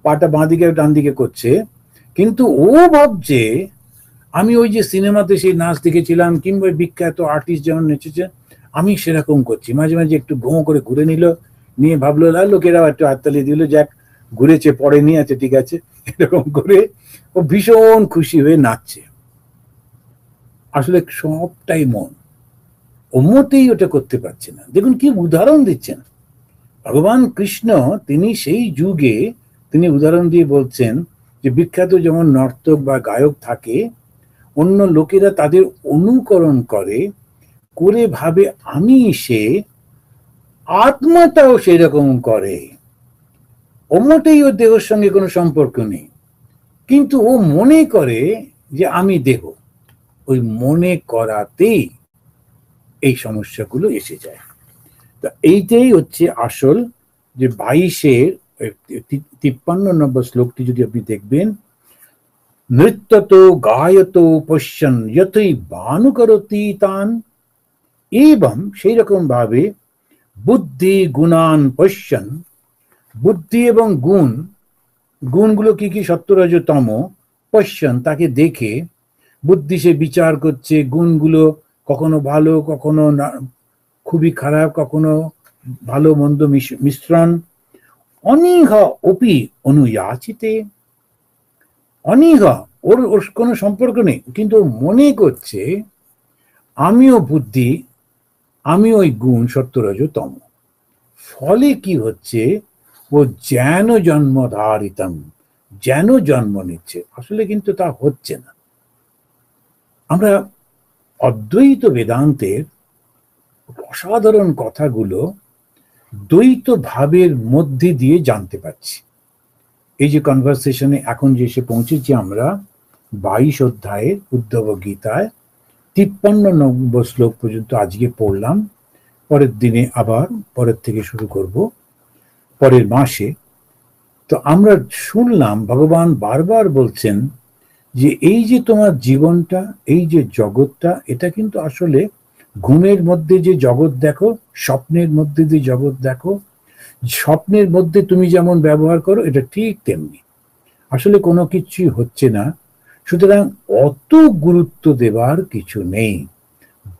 পাটা বাঁ দিকে ডান দিকে করছে, কিন্তু ও ভাবছে আমি ওই যে সিনেমাতে সেই নাচ দেখেছিলাম, কিংবা বিখ্যাত আর্টিস্ট যেমন নেচেছে আমি সেরকম করছি। মাঝে মাঝে একটু ঘো করে ঘুরে নিল, নিয়ে ভাবলো লোকেরাও একটু হাততালি দিল, যাক ঘুরেছে, পরে নিয়ে আছে, ঠিক আছে, এরকম করে ও ভীষণ খুশি হয়ে নাচছে। আসলে সবটাই মন, ও মোটেই ওটা করতে পারছে না। দেখুন কি উদাহরণ দিচ্ছেন ভগবান কৃষ্ণ, তিনি সেই যুগে তিনি উদাহরণ দিয়ে বলছেন যে বিখ্যাত যেমন নর্তক বা গায়ক থাকে, অন্য লোকেরা তাদের অনুকরণ করে, করে ভাবে আমি সে, আত্মাটাও সেই রকম করে, ও মোটেই ওর দেহের সঙ্গে কোনো সম্পর্ক নেই, কিন্তু ও মনে করে যে আমি দেহ। ওই মনে করাতেই এই সমস্যাগুলো এসে যায়। তা এইটাই হচ্ছে আসল, যে 22-53 নম্বর শ্লোকটি যদি আপনি দেখবেন, নৃত্যত গায়ত পশ্যন যতই বানুকরতি তান, এবং সেই রকম ভাবে বুদ্ধি গুণান পশ্যন, বুদ্ধি এবং গুণ, গুণগুলো কি কি সত্য রজ তম, পশ্যন তাকে দেখে, বুদ্ধি সে বিচার করছে, গুণগুলো কখনো ভালো কখনো খুবই খারাপ, কখনো ভালো মন্দ মিশ্রণ, অনীহ অপি অনুয়াচিতে, অনীহ ওর কোনো সম্পর্ক নেই, কিন্তু মনে করছে আমিও বুদ্ধি, আমি ওই গুণ সত্যরজ তম। ফলে কি হচ্ছে, ও যেন জন্মধারিতম, যেন জন্ম নিচ্ছে, আসলে কিন্তু তা হচ্ছে না। আমরা অদ্বৈত বেদান্তের অসাধারণ কথাগুলো দ্বৈত ভাবের মধ্যে দিয়ে জানতে পারছি। এই যে কনভারসেশনে এখন যে এসে পৌঁছেছি আমরা 22 অধ্যায়ের উদ্ধব গীতায় 53 নম্বর শ্লোক পর্যন্ত আজকে পড়লাম। পরের দিনে আবার পরের থেকে শুরু করব, পরের মাসে। তো আমরা শুনলাম ভগবান বারবার বলছেন যে এই যে তোমার জীবনটা, এই যে জগৎটা, এটা কিন্তু আসলে ঘুমের মধ্যে যে জগৎ দেখো, স্বপ্নের মধ্যে যে জগৎ দেখো, স্বপ্নের মধ্যে তুমি যেমন ব্যবহার করো এটা ঠিক তেমনি, আসলে কোনো কিছুই হচ্ছে না। সুতরাং অত গুরুত্ব দেবার কিছু নেই,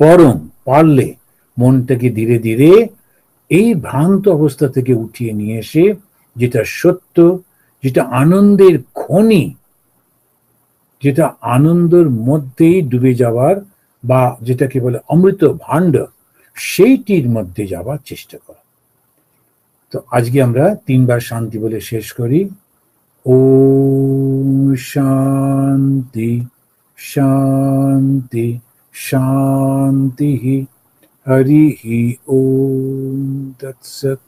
বরং পারলে মনটাকে ধীরে ধীরে এই ভ্রান্ত অবস্থা থেকে উঠিয়ে নিয়ে এসে যেটা সত্য, যেটা আনন্দের খনি, যেটা আনন্দের মধ্যেই ডুবে যাওয়ার, বা যেটাকে বলে অমৃত ভাণ্ড, সেইটির মধ্যে যাওয়ার চেষ্টা করো। তো আজকে আমরা 3বার শান্তি বলে শেষ করি। ওম শান্তি শান্তি শান্তি। হরি ওম তৎসৎ।